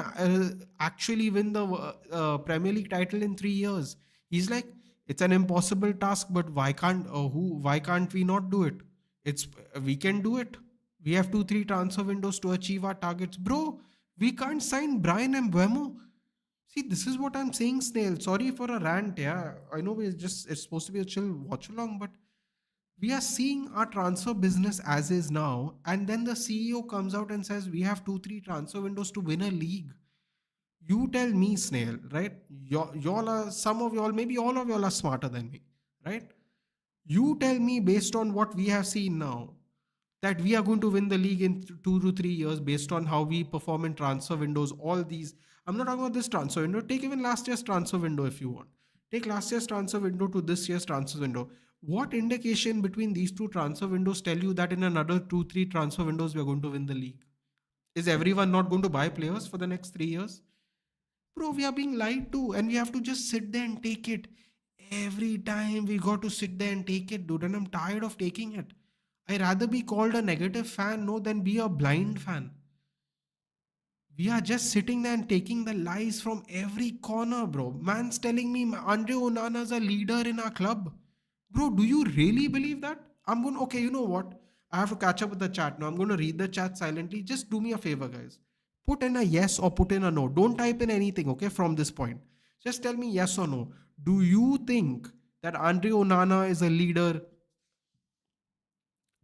actually win the Premier League title in 3 years? He's like, it's an impossible task, but why can't we not do it? It's We can do it. We have 2 3 transfer windows to achieve our targets. Bro, we can't sign Brian and Mbeumo. See, this is what I'm saying, Snail. Sorry for a rant, yeah. I know it's supposed to be a chill watch along, but we are seeing our transfer business as is now, and then the CEO comes out and says we have 2 3 transfer windows to win a league. You tell me, Snail, right? Y'all are some of y'all, maybe all of y'all are smarter than me, right? You tell me based on what we have seen now that we are going to win the league in 2 to 3 years based on how we perform in transfer windows. All these, I'm not talking about this transfer window. Take even last year's transfer window if you want. Take last year's transfer window to this year's transfer window. What indication between these two transfer windows tell you that in another 2 3 transfer windows we are going to win the league? Is everyone not going to buy players for the next 3 years? Bro, we are being lied to and we have to just sit there and take it. Every time we got to sit there and take it, dude, and I'm tired of taking it. I rather be called a negative fan, no, than be a blind fan. We are just sitting there and taking the lies from every corner, bro. Man's telling me Andre Onana's a leader in our club. Bro, do you really believe that? Okay, you know what? I have to catch up with the chat now. I'm going to read the chat silently. Just do me a favor, guys. Put in a yes or put in a no. Don't type in anything, okay, from this point. Just tell me yes or no. Do you think that Andre Onana is a leader?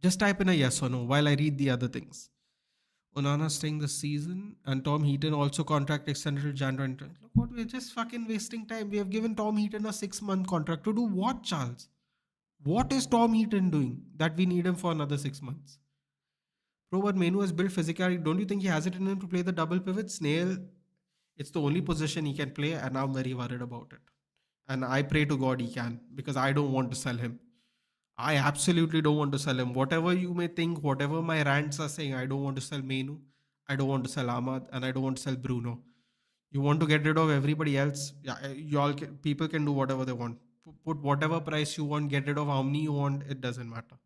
Just type in a yes or no while I read the other things. Onana staying this season and Tom Heaton also contract extended till January 2020. Look what, we're just fucking wasting time. We have given Tom Heaton a 6 month contract to do what, Charles? What is Tom Heaton doing that we need him for another 6 months? Bro, but Menu has built physicality. Don't you think he has it in him to play the double pivot? Snail, it's the only position he can play, and I'm very worried about it. And I pray to God he can, because I don't want to sell him. I absolutely don't want to sell him. Whatever you may think, whatever my rants are saying, I don't want to sell Menu, I don't want to sell Ahmad, and I don't want to sell Bruno. You want to get rid of everybody else? Yeah, people can do whatever they want. Put whatever price you want, get rid of how many you want, it doesn't matter.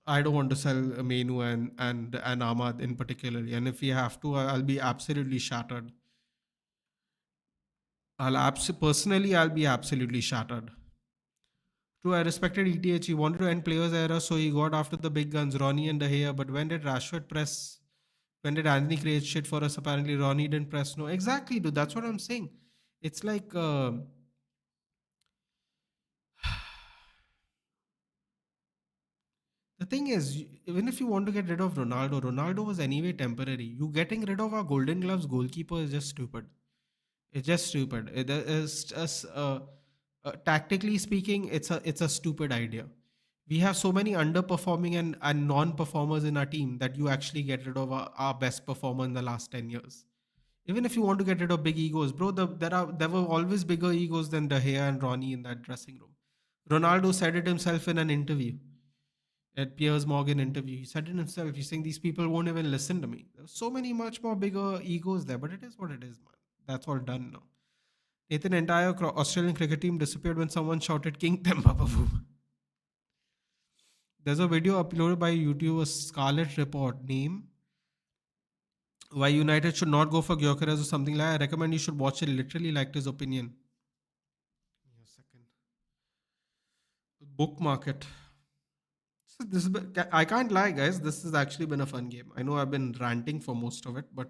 I don't want to sell Menu and Ahmad in particular. And if we have to, I'll be absolutely shattered. Personally, I'll be absolutely shattered. True, I respected ETH. He wanted to end players' era, so he got after the big guns, Ronnie and De Gea. But when did Rashford press? When did Anthony create shit for us? Apparently, Ronnie didn't press. No, exactly, dude. That's what I'm saying. It's like the thing is, even if you want to get rid of Ronaldo, Ronaldo was anyway temporary. You getting rid of our Golden Gloves goalkeeper is just stupid. It's just stupid. It is just tactically speaking, it's a stupid idea. We have so many underperforming and non-performers in our team that you actually get rid of our best performer in the last 10 years. Even if you want to get rid of big egos, bro, there were always bigger egos than De Gea and Ronnie in that dressing room. Ronaldo said it himself in an interview at Piers Morgan interview. He said it himself. He's saying these people won't even listen to me. There's so many much more bigger egos there, but it is what it is, man. That's all done now. Nathan, entire Australian cricket team disappeared when someone shouted King Temba Babu. There's a video uploaded by YouTuber Scarlet Report name why United should not go for Gyökeres or something like that. I recommend you should watch it. Literally liked his opinion. Give me a second. Bookmark it. So I can't lie, guys. This has actually been a fun game. I know I've been ranting for most of it, but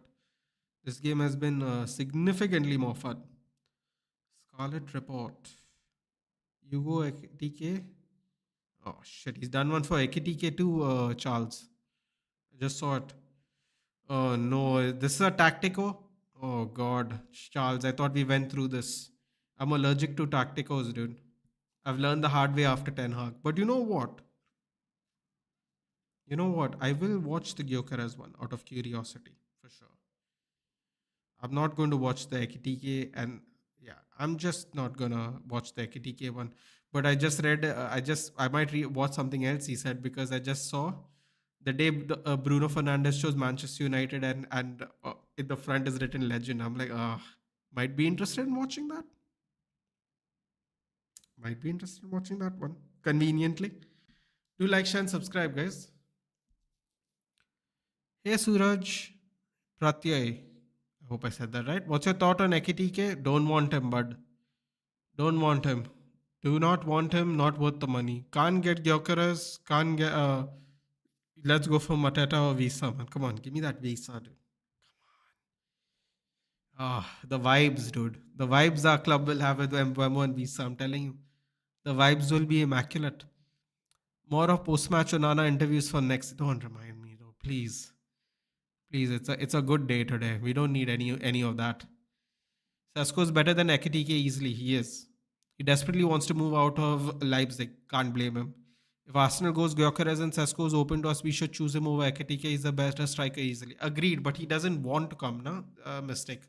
this game has been significantly more fun. Scarlet Report. Hugo TK. Oh shit, he's done one for Ekitike too, Charles. I just saw it. Oh no, this is a tactico? Oh god, Charles, I thought we went through this. I'm allergic to tacticos, dude. I've learned the hard way after Ten Hag. But you know what? You know what? I will watch the Gyökeres one out of curiosity, for sure. I'm not going to watch the Ekitike, and yeah, I'm just not gonna watch the Ekitike one. But I just read, I might watch something else he said because I just saw the day Bruno Fernandes shows Manchester United and in the front is written legend. I'm like, might be interested in watching that. Might be interested in watching that one conveniently. Do like, share, and subscribe, guys. Hey Suraj Pratyay. I hope I said that right. What's your thought on Ekitike? Don't want him, bud. Don't want him. Do not want him. Not worth the money. Can't get Gyökeres. Can't get. Let's go for Mateta or Visa, man. Come on, give me that Visa, dude. The vibes, dude. The vibes our club will have with Mbemo and Visa. I'm telling you, the vibes will be immaculate. More of post-match Onana interviews for next. Don't remind me, though, please. Please, it's a good day today. We don't need any of that. Sesko is better than Ekitike easily. He is. He desperately wants to move out of Leipzig. Can't blame him. If Arsenal goes Gyökeres and Sesko is open to us, we should choose him over Ekitike. He's the better striker easily. Agreed, but he doesn't want to come, no? Mistake.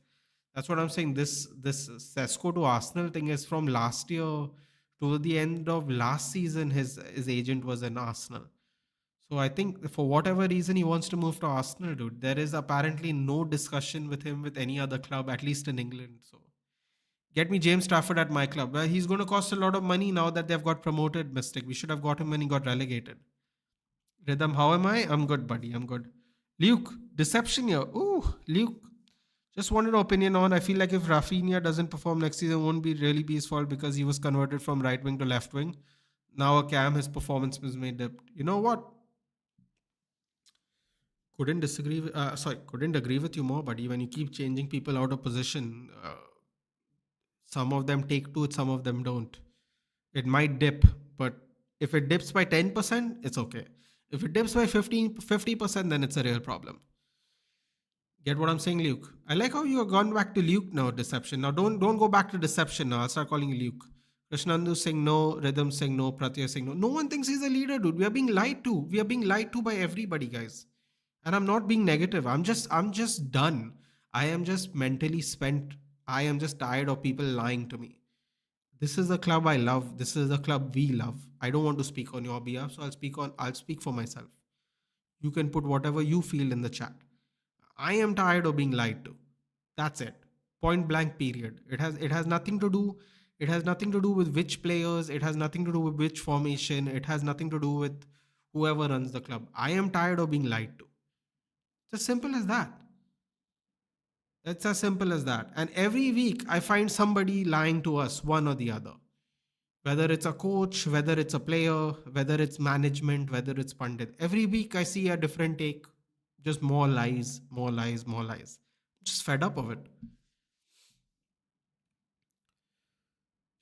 That's what I'm saying. This Sesko to Arsenal thing is from last year to the end of last season. His agent was in Arsenal. So I think for whatever reason he wants to move to Arsenal, dude. There is apparently no discussion with him with any other club, at least in England. So get me James Trafford at my club. Well, he's going to cost a lot of money now that they've got promoted. Mistake. We should have got him when he got relegated. Rhythm, how am I? I'm good, buddy. I'm good. Luke, deception here. Ooh, Luke. Just wanted an opinion on. I feel like if Rafinha doesn't perform next season, it won't really be his fault because he was converted from right wing to left wing. Now a Cam, his performance was made dipped. You know what? Couldn't agree with you more, buddy. When you keep changing people out of position, some of them take to it, some of them don't. It might dip, but if it dips by 10%, it's okay. If it dips by 50%, then it's a real problem. Get what I'm saying, Luke? I like how you have gone back to Luke now, deception. Now don't go back to deception now. I'll start calling you Luke. Krishnandu saying no, Rhythm saying no, Pratya saying no. No one thinks he's a leader, dude. We are being lied to. We are being lied to by everybody, guys. And I'm not being negative. I'm just done. I am just mentally spent. I am just tired of people lying to me. This is a club I love. This is a club we love. I don't want to speak on your behalf, so I'll speak for myself. You can put whatever you feel in the chat. I am tired of being lied to. That's it. Point blank period. It has nothing to do, it has nothing to do with which players, it has nothing to do with which formation, it has nothing to do with whoever runs the club. I am tired of being lied to. It's as simple as that. It's as simple as that. And every week I find somebody lying to us, one or the other. Whether it's a coach, whether it's a player, whether it's management, whether it's pundit. Every week I see a different take. Just more lies, more lies, more lies. Just fed up of it.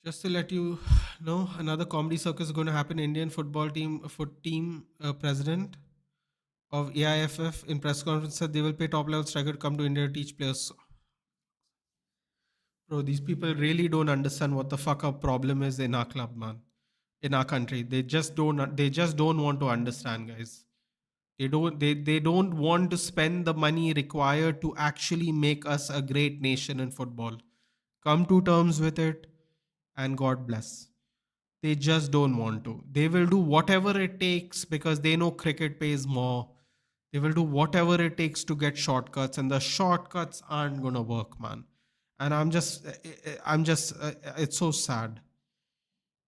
Just to let you know, another comedy circus is going to happen. Indian football team president of AIFF in press conference said they will pay top level striker to come to India to teach players. Bro, these people really don't understand what the fuck our problem is in our club, man. In our country, they just don't. They just don't want to understand, guys. They don't want to spend the money required to actually make us a great nation in football. Come to terms with it, and God bless. They just don't want to. They will do whatever it takes because they know cricket pays more. They will do whatever it takes to get shortcuts, and the shortcuts aren't gonna work, man. And it's so sad.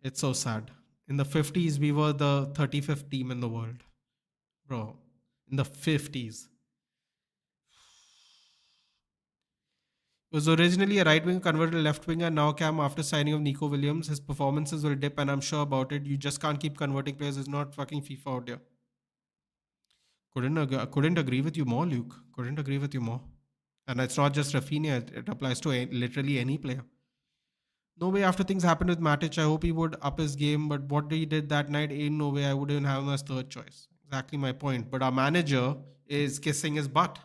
It's so sad. In the 50s, we were the 35th team in the world, bro. In the 50s, was originally a right winger, converted to left winger, now Cam after signing of Nico Williams. His performances will dip, and I'm sure about it. You just can't keep converting players. It's not fucking FIFA out here. Couldn't agree with you more, Luke. Couldn't agree with you more. And it's not just Rafinha, it applies to literally any player. No way after things happened with Matic, I hope he would up his game, but what he did that night, ain't no way I would even have him as third choice. Exactly my point. But our manager is kissing his butt.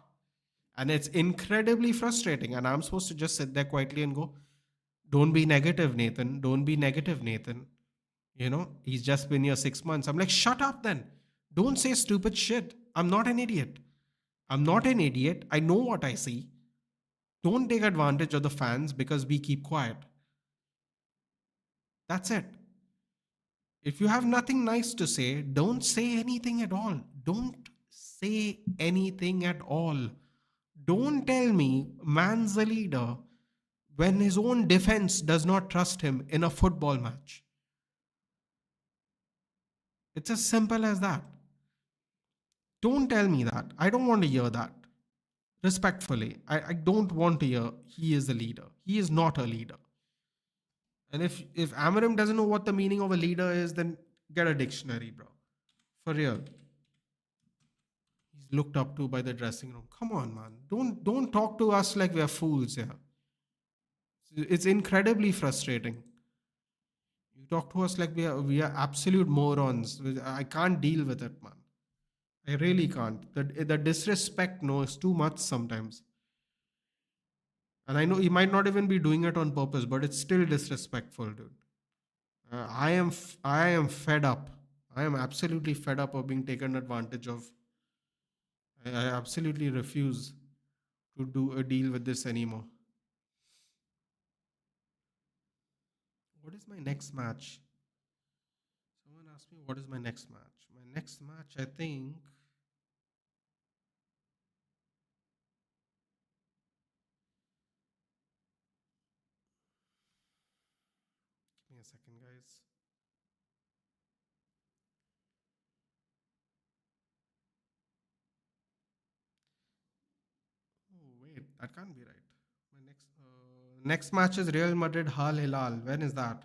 And it's incredibly frustrating. And I'm supposed to just sit there quietly and go, don't be negative, Nathan. Don't be negative, Nathan. He's just been here 6 months. I'm like, shut up then. Don't say stupid shit. I'm not an idiot. I'm not an idiot. I know what I see. Don't take advantage of the fans because we keep quiet. That's it. If you have nothing nice to say, don't say anything at all. Don't say anything at all. Don't tell me man's a leader when his own defense does not trust him in a football match. It's as simple as that. Don't tell me that. I don't want to hear that. Respectfully, I don't want to hear he is a leader. He is not a leader. And if Amarim doesn't know what the meaning of a leader is, then get a dictionary, bro. For real. He's looked up to by the dressing room. Come on, man. Don't talk to us like we're fools here. It's incredibly frustrating. You talk to us like we are absolute morons. I can't deal with it, man. I really can't. The disrespect, no, is too much sometimes. And I know he might not even be doing it on purpose, but it's still disrespectful, dude. I am fed up. I am absolutely fed up of being taken advantage of. I absolutely refuse to do a deal with this anymore. What is my next match? Someone asked me what is my next match. My next match, I think. Give me a second, guys. Oh wait, that can't be right. My next match is Real Madrid Al Hilal. When is that?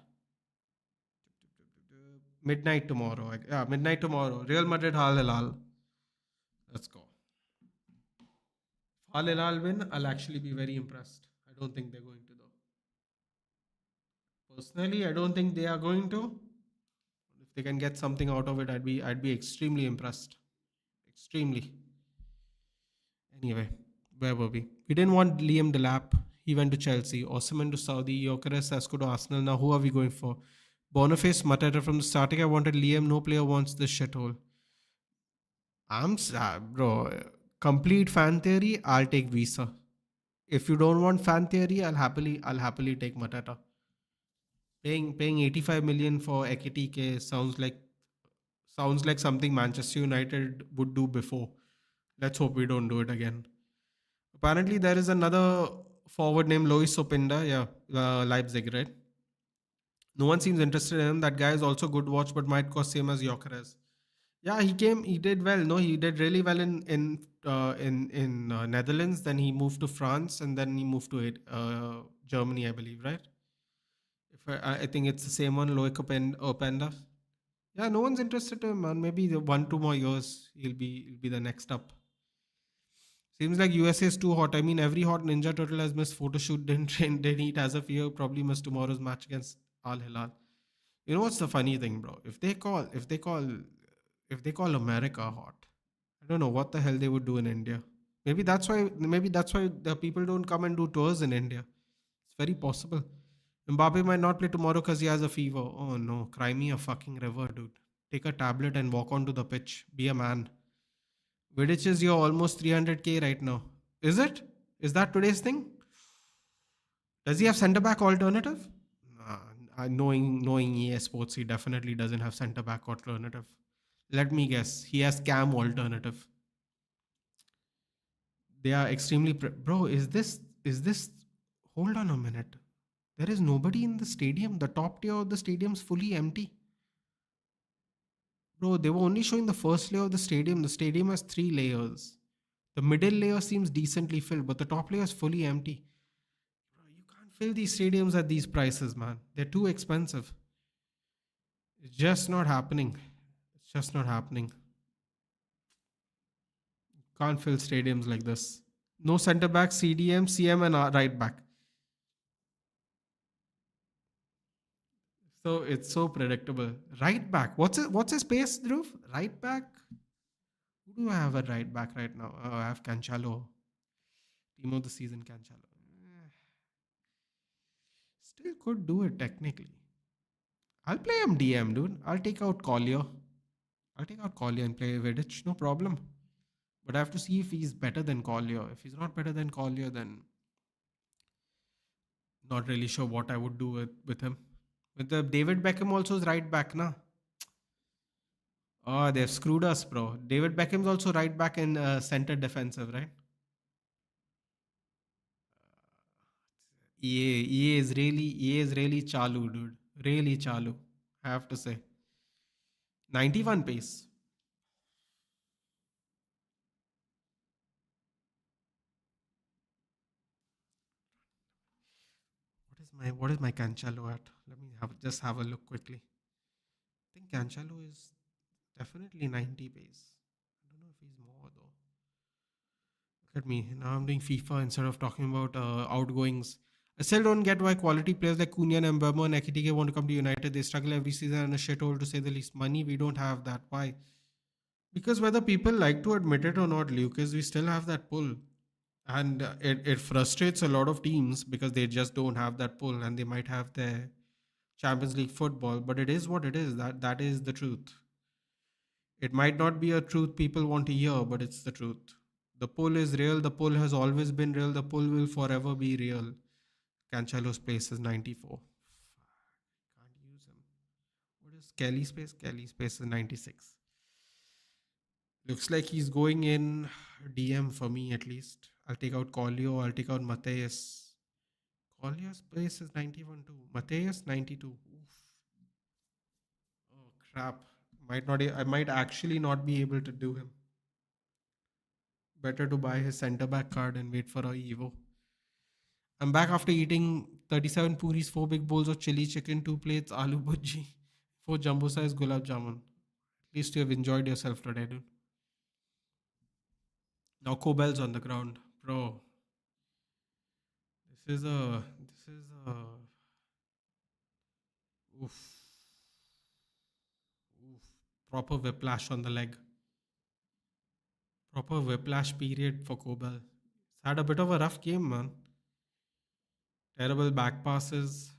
Midnight tomorrow. Yeah, midnight tomorrow. Real Madrid Al Hilal. Let's go. Al Hilal win. I'll actually be very impressed. I don't think they're going to though. Personally, I don't think they are going to. If they can get something out of it, I'd be extremely impressed. Extremely. Anyway, where were we? We didn't want Liam Delap. He went to Chelsea. Osimhen to Saudi. Gyökeres Sesko to Arsenal. Now who are we going for? Boniface, Mateta from the starting. I wanted Liam. No player wants this shithole. Bro. Complete fan theory. I'll take Visa. If you don't want fan theory, I'll happily take Mateta. Paying 85 million for Ekitike sounds like something Manchester United would do before. Let's hope we don't do it again. Apparently, there is another forward named Lois Opinda. Yeah, Leipzig, right? No one seems interested in him. That guy is also good watch, but might cost same as Gyökeres. Yeah, he came. He did well. No, he did really well in Netherlands. Then he moved to France, and then he moved to Germany, I believe, right? If I think it's the same one, Loic Openda. Yeah, no one's interested in him, man. Maybe the 1 2 more years he'll be the next up. Seems like USA is too hot. I mean, every hot Ninja Turtle has missed photo shoot, didn't train, didn't eat as of here. Probably missed tomorrow's match against Al Hilal. You know what's the funny thing, bro? If they call America hot, I don't know what the hell they would do in India. Maybe that's why the people don't come and do tours in India. It's very possible. Mbappe might not play tomorrow because he has a fever. Oh no, cry me a fucking river, dude. Take a tablet and walk onto the pitch. Be a man. Vidic is your almost 300k right now. Is it? Is that today's thing? Does he have centre back alternative? Nah, knowing EA Sports, he definitely doesn't have centre back alternative. Let me guess. He has cam alternative. They are extremely bro. Is this? Hold on a minute. There is nobody in the stadium. The top tier of the stadium's fully empty. Bro, they were only showing the first layer of the stadium. The stadium has 3 layers. The middle layer seems decently filled, but the top layer is fully empty. Bro, you can't fill these stadiums at these prices, man. They're too expensive. It's just not happening. It's just not happening. Can't fill stadiums like this. No center back, CDM, CM, and right back. So it's so predictable. Right back. What's his pace, Dhruv? Right back. Who do I have at right back right now? Oh, I have Cancelo. Team of the season, Cancelo. Still could do it technically. I'll play him DM, dude. I'll take out Collier. I'll take out Collier and play Vidic. No problem. But I have to see if he's better than Collier. If he's not better than Collier, then not really sure what I would do with him. With the David Beckham also is right back, na? Oh, they've screwed us, bro. David Beckham's also right back in center defensive, right? EA is really chalu, dude. Really chalu. I have to say. 91 pace. What is my Cancelo at? Let me have a look quickly. I think Cancelo is definitely 90 pace. I don't know if he's more though. Look at me. Now I'm doing FIFA instead of talking about outgoings. I still don't get why quality players like Cunha and Mbemo and Ekitike want to come to United. They struggle every season and a shithole to say the least. Money, we don't have that. Why? Because whether people like to admit it or not, Lucas, we still have that pull. And it frustrates a lot of teams because they just don't have that pull and they might have their Champions League football, but it is what it is. That is the truth. It might not be a truth people want to hear, but it's the truth. The pull is real. The pull has always been real. The pull will forever be real. Cancelo's pace is 94. Can't use him. What is Kelly's pace? Kelly's pace is 96. Looks like he's going in DM for me at least. I'll take out Collio. I'll take out Mateus. Collio's pace is 91 too. Mateus 92. Oof. Oh crap. I might actually not be able to do him. Better to buy his centre back card and wait for a Evo. I'm back after eating 37 puris, 4 big bowls of chili chicken, 2 plates aloo bhaji, 4 jumbo size gulab jamun. At least you have enjoyed yourself today, dude. Now Kobel's on the ground, bro. This is a oof, oof, proper whiplash on the leg. Proper whiplash period for Kobel. He's had a bit of a rough game, man. Terrible back passes,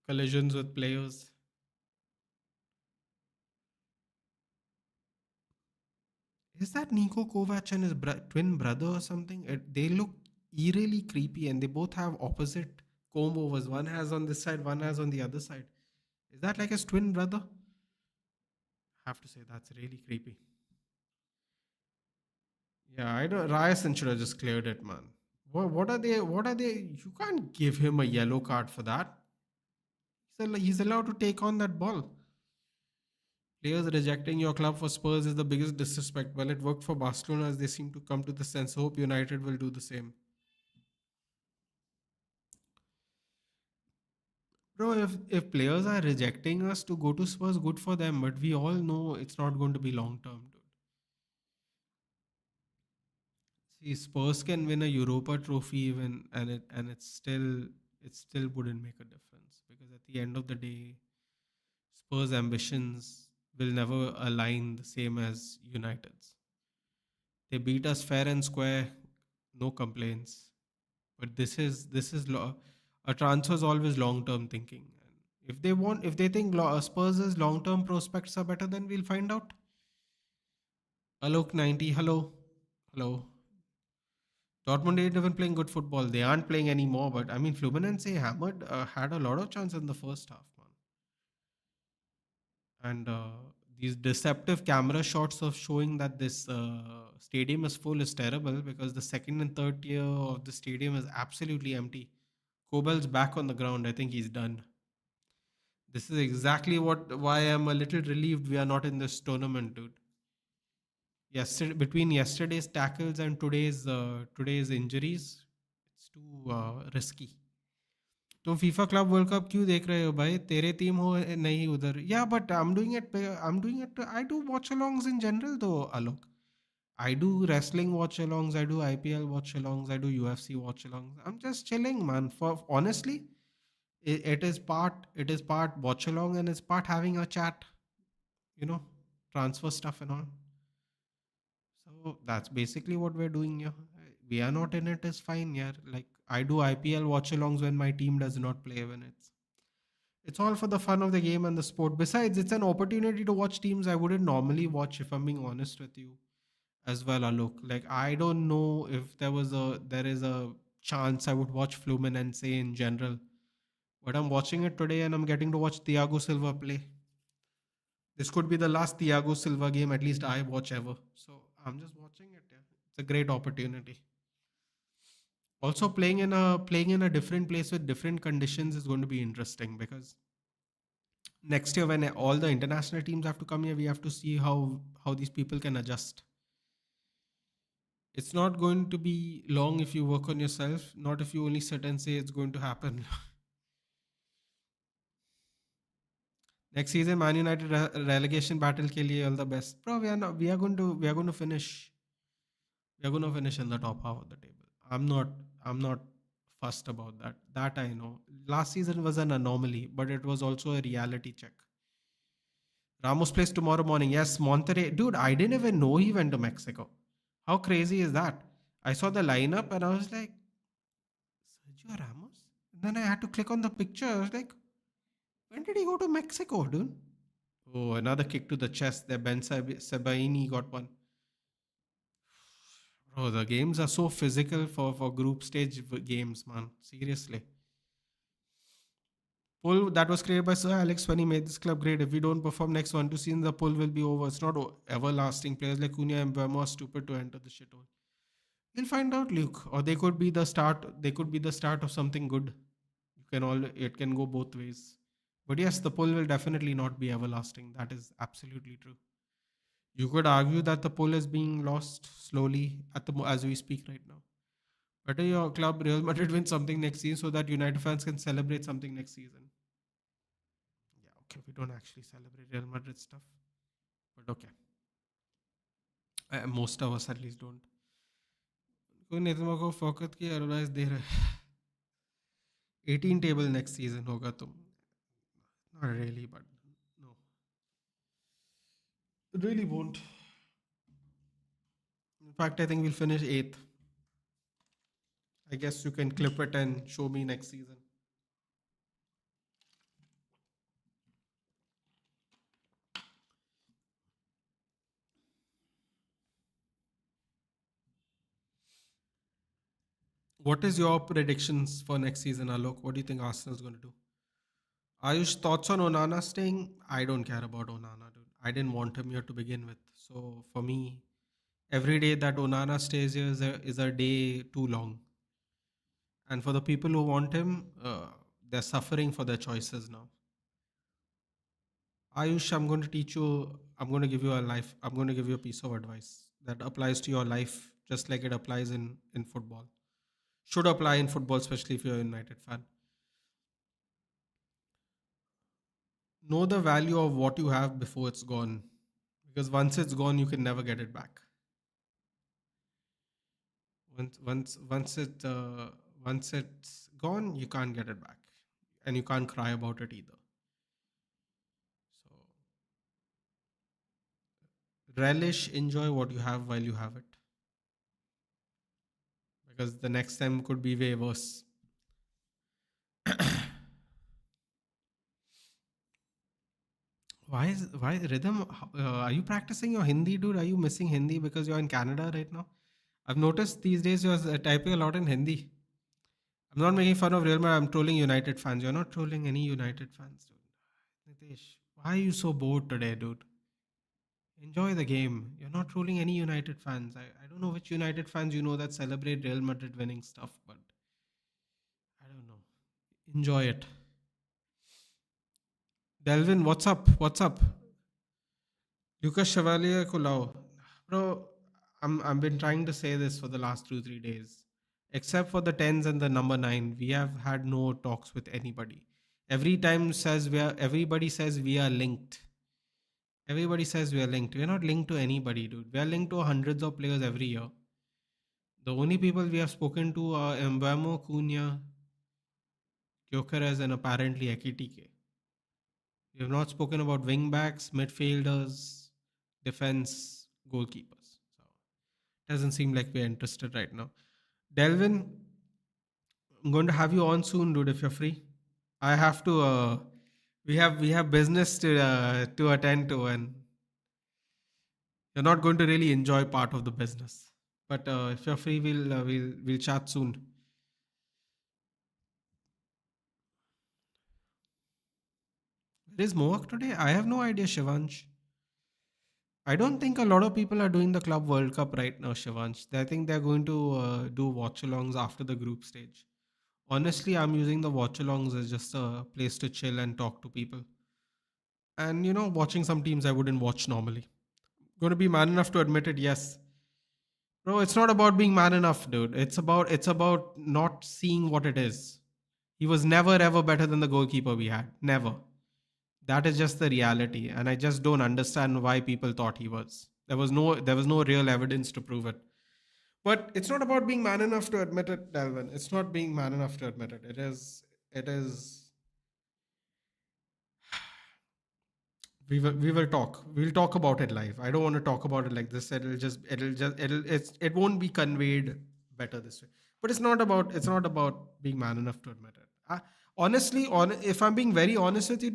collisions with players. Is that Niko Kovac and his twin brother or something? They look eerily creepy and they both have opposite comb overs. One has on this side, one has on the other side. Is that like his twin brother? I have to say that's really creepy. Yeah, I don't. Ryerson should have just cleared it, man. What are they? What are they? You can't give him a yellow card for that. He's allowed to take on that ball. Players rejecting your club for Spurs is the biggest disrespect. Well, it worked for Barcelona as they seem to come to the sense. Hope United will do the same. Bro, if players are rejecting us to go to Spurs, good for them. But we all know it's not going to be long term, dude. See, Spurs can win a Europa trophy even, and it still wouldn't make a difference because at the end of the day, Spurs' ambitions will never align the same as United's. They beat us fair and square, no complaints. But a transfer is always long term thinking. And if they think Spurs' long term prospects are better, then we'll find out. Alok 90, hello, hello. Dortmund ain't even playing good football. They aren't playing anymore. But I mean, Fluminense hammered had a lot of chance in the first half, man. And these deceptive camera shots of showing that this stadium is full is terrible because the second and third tier of the stadium is absolutely empty. Kobel's back on the ground. I think he's done. This is exactly why I'm a little relieved we are not in this tournament, dude. Between yesterday's tackles and today's injuries, it's too risky. तुम FIFA club world cup क्यों देख रहे हो भाई तेरे team हो नहीं उधर या but I am doing it I do watch alongs in general though Alok I do wrestling watch alongs, I do IPL watch alongs, I do UFC watch alongs. I'm just chilling, man. For honestly, it is part watch along and it's part having a chat, you know, transfer stuff and all. So that's basically what we're doing here. We are not in it is fine, yeah. Like I do IPL watch alongs when my team does not play when it's all for the fun of the game and the sport. Besides, it's an opportunity to watch teams I wouldn't normally watch if I'm being honest with you as well, Alok. Like I don't know if there is a chance I would watch Fluminense in general. But I'm watching it today and I'm getting to watch Thiago Silva play. This could be the last Thiago Silva game at least I watch ever. So I'm just watching it. Yeah. It's a great opportunity. Also playing in a different place with different conditions is going to be interesting because next year when all the international teams have to come here, we have to see how these people can adjust. It's not going to be long if you work on yourself, not if you only sit and say it's going to happen. Next season, Man United relegation battle ke liye all the best. Bro, we are going to finish. We are going to finish in the top half of the table. I'm not fussed about that. That I know. Last season was an anomaly, but it was also a reality check. Ramos plays tomorrow morning. Yes, Monterrey. Dude, I didn't even know he went to Mexico. How crazy is that? I saw the lineup and I was like, Sergio Ramos? And then I had to click on the picture. I was like, when did he go to Mexico, dude? Oh, another kick to the chest there. Sebaini got one. Bro, the games are so physical for group stage games, man. Seriously. Pull that was created by Sir Alex when he made this club great. If we don't perform next 1 2 seasons, the pull will be over. It's not everlasting. Players like Cunha and Bemo are stupid to enter the shithole. We'll find out, Luke. Or they could be the start. They could be the start of something good. It can go both ways. But yes, the pull will definitely not be everlasting. That is absolutely true. You could argue that the pull is being lost slowly as we speak right now. Better your club Real Madrid win something next season so that United fans can celebrate something next season. Yeah, okay, we don't actually celebrate Real Madrid stuff, but okay, most of us at least don't. कोई नेतमा को फौकत की advice दे रहे 18 table next season होगा तुम not really but no it really won't. In fact, I think we'll finish 8th. I guess you can clip it and show me next season. What is your predictions for next season, Alok? What do you think Arsenal's going to do? Ayush, thoughts on Onana staying? I don't care about Onana, dude. I didn't want him here to begin with. So for me, every day that Onana stays here is a day too long. And for the people who want him, they're suffering for their choices now. Ayush, I'm going to teach you, I'm going to give you a life, I'm going to give you a piece of advice that applies to your life just like it applies in football. Should apply in football, especially if you're a United fan. Know the value of what you have before it's gone. Because once it's gone, you can never get it back. Once it's gone, you can't get it back, and you can't cry about it either. So relish, enjoy what you have while you have it, because the next time could be way worse. Why rhythm? Are you practicing your Hindi, dude? Are you missing Hindi because you're in Canada right now? I've noticed these days you're typing a lot in Hindi. I'm not making fun of Real Madrid. I'm trolling United fans. You're not trolling any United fans, dude. Nitesh, why are you so bored today, dude? Enjoy the game. You're not trolling any United fans. I don't know which United fans you know that celebrate Real Madrid winning stuff, but I don't know. Enjoy it. Delvin, what's up? What's up? Lucas Chevalier Kulao. Bro, I've been trying to say this for the last 2 3 days. Except for the tens and the number nine, we have had no talks with anybody. Everybody says we are linked. Everybody says we are linked. We're not linked to anybody, dude. We are linked to hundreds of players every year. The only people we have spoken to are Mbamo, Cunha, Gyökeres, and apparently Ekitike. We have not spoken about wing backs, midfielders, defense, goalkeepers. So it doesn't seem like we're interested right now. Delvin, I'm going to have you on soon, dude, if you're free. I have to. We have business to attend to, and you're not going to really enjoy part of the business. But if you're free, we'll chat soon. There is Mohawk today. I have no idea, Shivansh. I don't think a lot of people are doing the Club World Cup right now, Shivansh. I think they're going to do watch-alongs after the group stage. Honestly, I'm using the watch-alongs as just a place to chill and talk to people. And watching some teams I wouldn't watch normally. Going to be man enough to admit it, yes. Bro, it's not about being man enough, dude. It's about not seeing what it is. He was never ever better than the goalkeeper we had. Never. That is just the reality, and I just don't understand why people thought he was. There was no real evidence to prove it. But it's not about being man enough to admit it, Delvin. It's not being man enough to admit it. It is we will talk. We'll talk about it live. I don't want to talk about it like this. It won't be conveyed better this way. But it's not about being man enough to admit it. Honestly, if I'm being very honest with you,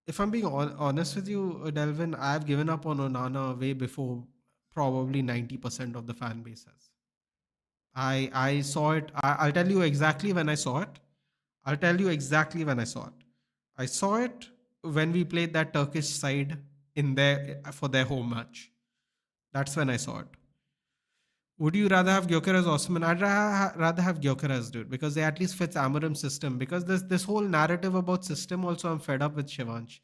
if I'm being honest with you, Delvin, I've given up on Onana way before probably 90% of the fan base has. I saw it. I'll tell you exactly when I saw it. I'll tell you exactly when I saw it. I saw it when we played that Turkish side in their for their home match. That's when I saw it. Would you rather have Gyökeres or Osman? I'd rather have Gyökeres, dude, because they at least fits Amarim's system. Because this whole narrative about system also, I'm fed up with Shivansh.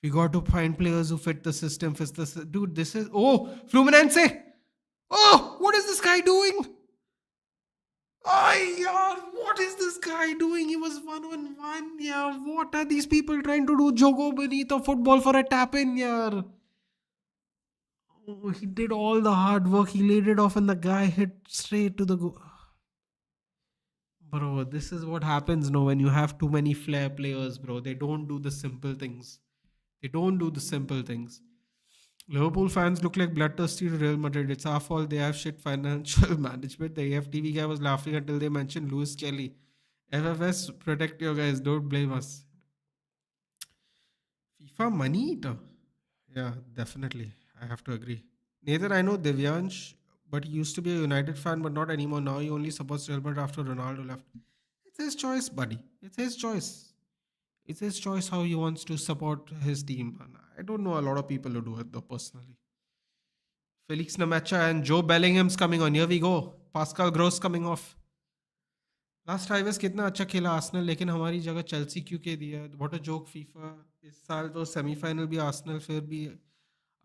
We got to find players who fit the system. Dude. This is Fluminense. Oh, what is this guy doing? Oh, yeah, what is this guy doing? He was 1-on-1. Yeah, what are these people trying to do? Jogo Benito football for a tap in, yeah. Oh, he did all the hard work. He laid it off, and the guy hit straight to the goal. Bro, this is what happens no when you have too many flair players, bro. They don't do the simple things. They don't do the simple things. Liverpool fans look like bloodthirsty to Real Madrid. It's our fault they have shit financial management. The AFTV guy was laughing until they mentioned Lewis Kelly. FFS, protect your guys. Don't blame us. FIFA money eater. Yeah, definitely. I have to agree. Nathan, I know Divyansh, but he used to be a United fan, but not anymore. Now he only supports Real Madrid after Ronaldo left. It's his choice, buddy. It's his choice. It's his choice how he wants to support his team. And I don't know a lot of people who do it though, personally. Felix Namacha and Joe Bellingham's coming on. Here we go. Pascal Gross coming off. Last 5 years कितना अच्छा खेला Arsenal, लेकिन हमारी जगह Chelsea क्यों के दिया? What a joke FIFA. इस साल तो सेमीफाइनल भी आर्सेनल, फिर भी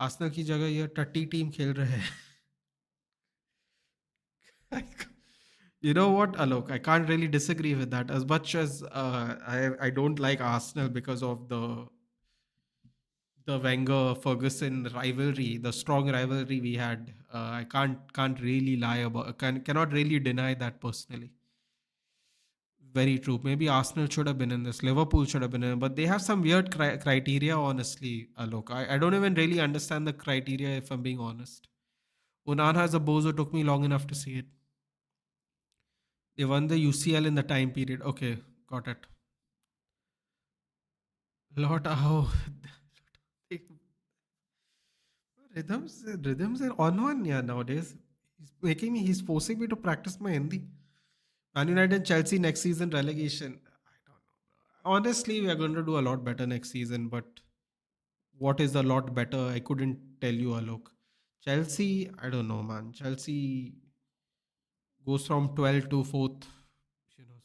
आर्सेनल की जगह ये टट्टी टीम खेल रहे हैं। You know what, Alok? I can't really disagree with that. As much as I don't like Arsenal because of the Wenger Ferguson rivalry, the strong rivalry we had. I can't really lie about, cannot really deny that personally. Very true. Maybe Arsenal should have been in this. Liverpool should have been in, but they have some weird criteria. Honestly, Alok, I don't even really understand the criteria if I'm being honest. Unana as a bozo took me long enough to see it. They won the UCL in the time period. Okay, got it. Lot oh rhythms are on one, yeah, nowadays. He's forcing me to practice my Hindi. Man United Chelsea next season relegation. I don't know. Honestly, we are going to do a lot better next season, but what is a lot better? I couldn't tell you, Alok. Chelsea, I don't know, man. Chelsea goes from 12th to 4th,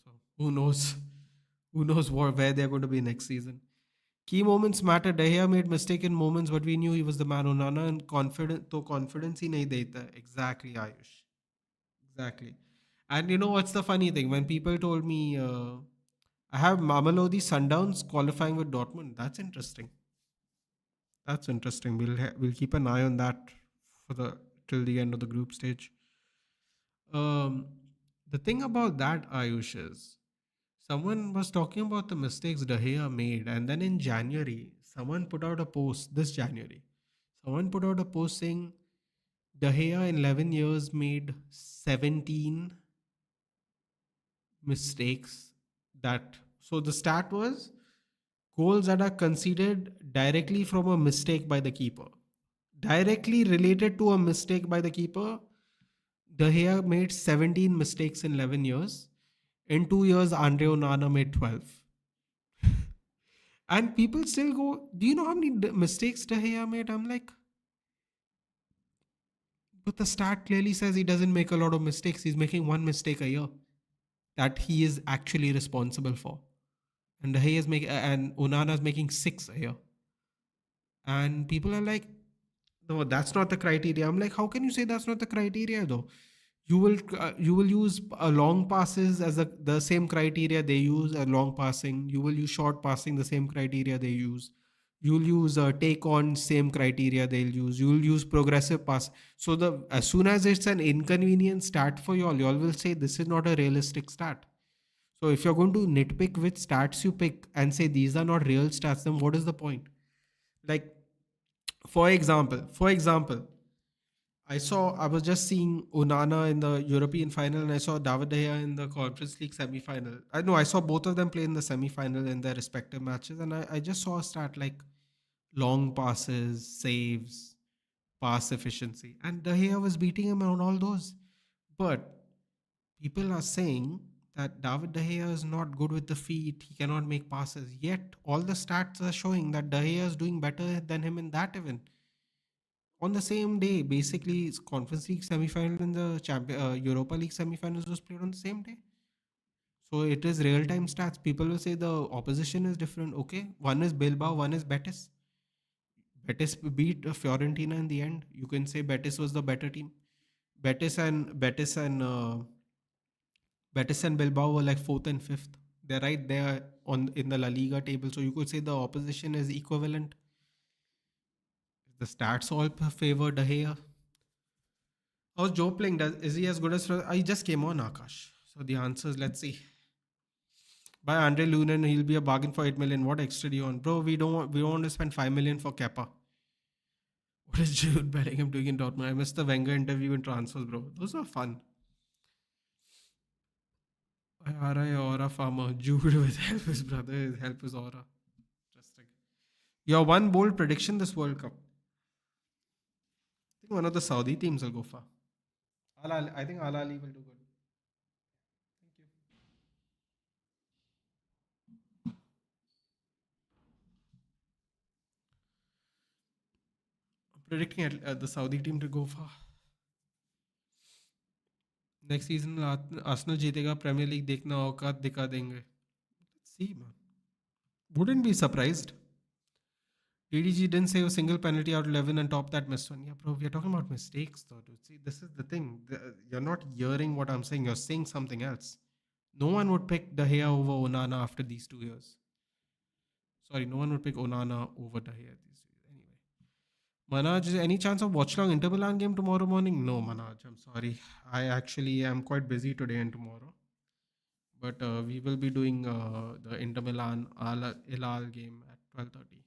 so who knows? Who knows where they're going to be next season? Key moments matter. De Gea made mistaken moments, but we knew he was the man. Onana and confidence ही नहीं देता. Exactly, Ayush. Exactly. And you know what's the funny thing? When people told me I have Mamelodi Sundowns qualifying with Dortmund, that's interesting. That's interesting. We'll keep an eye on that for the till the end of the group stage. Um, the thing about that, Ayush, is someone was talking about the mistakes De Gea made, and then in January, someone put out a post. This January, someone put out a post saying De Gea in 11 years made 17 mistakes. That so the stat was goals that are conceded directly from a mistake by the keeper, directly related to a mistake by the keeper. De Gea made 17 mistakes in 11 years. In 2 years, Andre Onana made 12. And people still go, do you know how many mistakes De Gea made? I'm like, but the stat clearly says he doesn't make a lot of mistakes. He's making one mistake a year that he is actually responsible for. And De Gea is making, and Onana is making six a year. And people are like, no, that's not the criteria. I'm like, how can you say that's not the criteria though? You will use long passes as the same criteria they use a long passing. You will use short passing the same criteria they use. You'll use take on same criteria they'll use. You'll use progressive pass. So the as soon as it's an inconvenient stat for y'all will say this is not a realistic stat. So if you're going to nitpick which stats you pick and say these are not real stats, then what is the point? Like for example, I was just seeing Onana in the European final and I saw David De Gea in the Conference League semi-final. I know I saw both of them play in the semi-final in their respective matches, and I just saw a stat like long passes, saves, pass efficiency, and De Gea was beating him on all those. But people are saying that David De Gea is not good with the feet, he cannot make passes. Yet all the stats are showing that De Gea is doing better than him in that event on the same day. Basically, it's Conference League semi-final and the Europa League semi-finals was played on the same day. So it is real-time stats. People will say the opposition is different. Okay, one is Bilbao, one is Betis. Betis beat Fiorentina in the end. You can say Betis was the better team. Betis and Bilbao were like fourth and fifth. They're right there on in the La Liga table. So you could say the opposition is equivalent. The stats all favor De Gea. How's Joe playing? Is he as good as? I just came on Akash. So the answer is let's see. By Andre Lunin, he'll be a bargain for 8 million. What extra do you want, bro? We don't want to spend 5 million for Kepa. What is Jude Bellingham doing in Dortmund? I missed the Wenger interview and transfers, bro. Those are fun. RI Aura Farmer. Jude with help his brother, help his aura. Interesting. Your one bold prediction this World Cup. I think one of the Saudi teams will go far. I think Al Ali will do good. Thank you. I'm predicting the Saudi team to go far. Next season Arsenal जीतेगा, premiere league देखना औकात दिखा देंगे. See, man. Wouldn't be surprised. DDG didn't save a single penalty out of 11 and top that missed one. Yeah, bro, we are talking about mistakes, though, dude. See, this is the thing. You're not hearing what I'm saying. You're saying something else. No one would pick De Gea over Onana after these 2 years. Sorry, no one would pick Onana over De Gea these days. Anyway. Manoj, is any chance of Watchalong Inter Milan game tomorrow morning? No, Manoj, I'm sorry. I actually am quite busy today and tomorrow. But we will be doing the Inter Milan Al Hilal game at 12:30.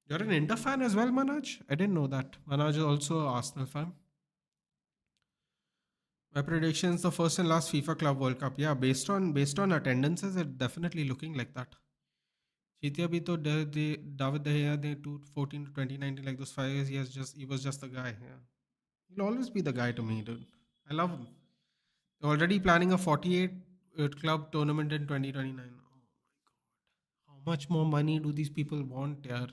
You're an Inter fan as well, Manoj? I didn't know that. Manoj is also an Arsenal fan. My predictions: the first and last FIFA Club World Cup. Yeah, based on attendances, it's definitely looking like that. Chitia bhi to David De Gea, they 2014 to 2019, like those 5 years, he was just the guy. Yeah, he'll always be the guy to me, dude. I love him. They're already planning a 48 club tournament in 2029. Oh my god, how much more money do these people want? Yeah.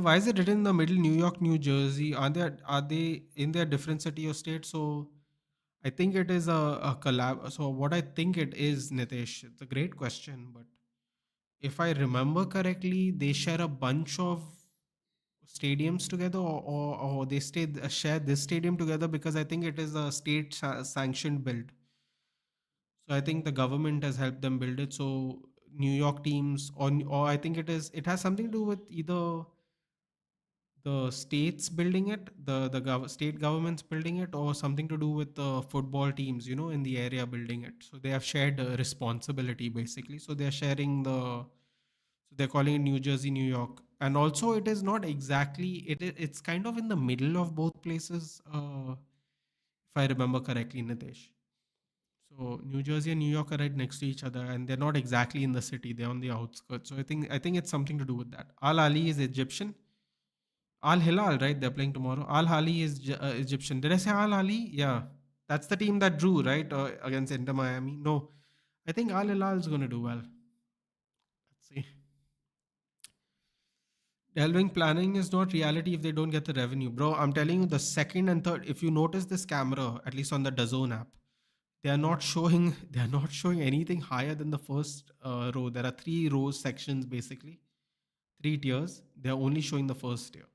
Why is it written in the middle, New York, New Jersey? Are they in their different city or state? So I think it is a collab. So what I think it is, Nitesh, it's a great question, but if I remember correctly, they share a bunch of stadiums together, or they share this stadium together because I think it is a state sanctioned build. So I think the government has helped them build it. So New York teams, or I think it has something to do with either the states building it, state governments building it, or something to do with the football teams, in the area building it. So they have shared responsibility basically. So they're sharing so they're calling it New Jersey, New York, and also it is not exactly it's kind of in the middle of both places, if I remember correctly, Nitesh. So New Jersey and New York are right next to each other, and they're not exactly in the city; they're on the outskirts. So I think it's something to do with that. Al Ali is Egyptian. Al Hilal, right? They're playing tomorrow. Al Hali is Egyptian. Did I say Al Ali? Yeah. That's the team that drew, right? Against Inter Miami. No. I think Al Hilal is going to do well. Let's see. Delving planning is not reality if they don't get the revenue. Bro, I'm telling you, the second and third, if you notice this camera, at least on the DAZN app, they are not showing anything higher than the first row. There are 3 rows sections basically, 3 tiers. They're only showing the first tier.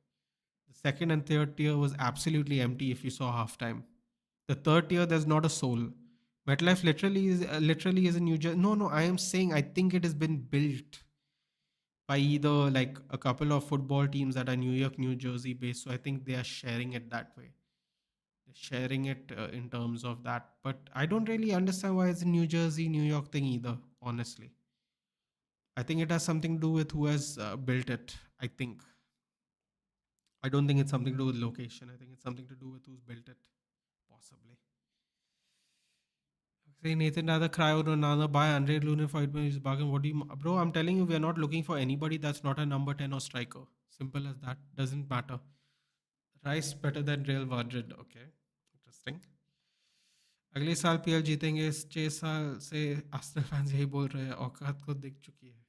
The second and third tier was absolutely empty if you saw halftime. The third tier, there's not a soul. MetLife literally is a New Jersey. No, no, I am saying I think it has been built by either like a couple of football teams that are New York, New Jersey based. So I think they are sharing it that way. They're sharing it in terms of that. But I don't really understand why it's a New Jersey, New York thing either, honestly. I think it has something to do with who has built it. I think. I don't think it's something to do with location. I think it's something to do with who's built it, possibly. Say Nathan rather cry or another buy Andre Lunin for it is bargain. What do you, bro? I'm telling you, we are not looking for anybody that's not a number 10 or striker. Simple as that. Doesn't matter. Rice better than Real Madrid. Okay, interesting. अगले साल PL जीतेंगे, इस 6 साल से Arsenal fans यही बोल रहे हैं, औकात को दिख चुकी है.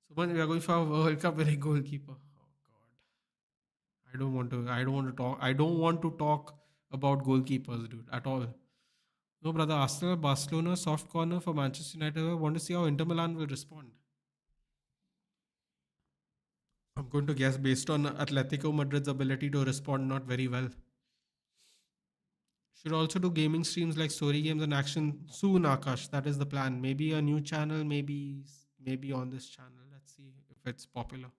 Suman, we are going for a World Cup winning goalkeeper. Oh God, I don't want to. I don't want to talk. I don't want to talk about goalkeepers, dude, at all. No, brother. Arsenal, Barcelona, soft corner for Manchester United. I want to see how Inter Milan will respond. I'm going to guess based on Atletico Madrid's ability to respond not very well. Should also do gaming streams like story games and action soon, Akash. That is the plan. Maybe a new channel, maybe on this channel. Let's see if it's popular.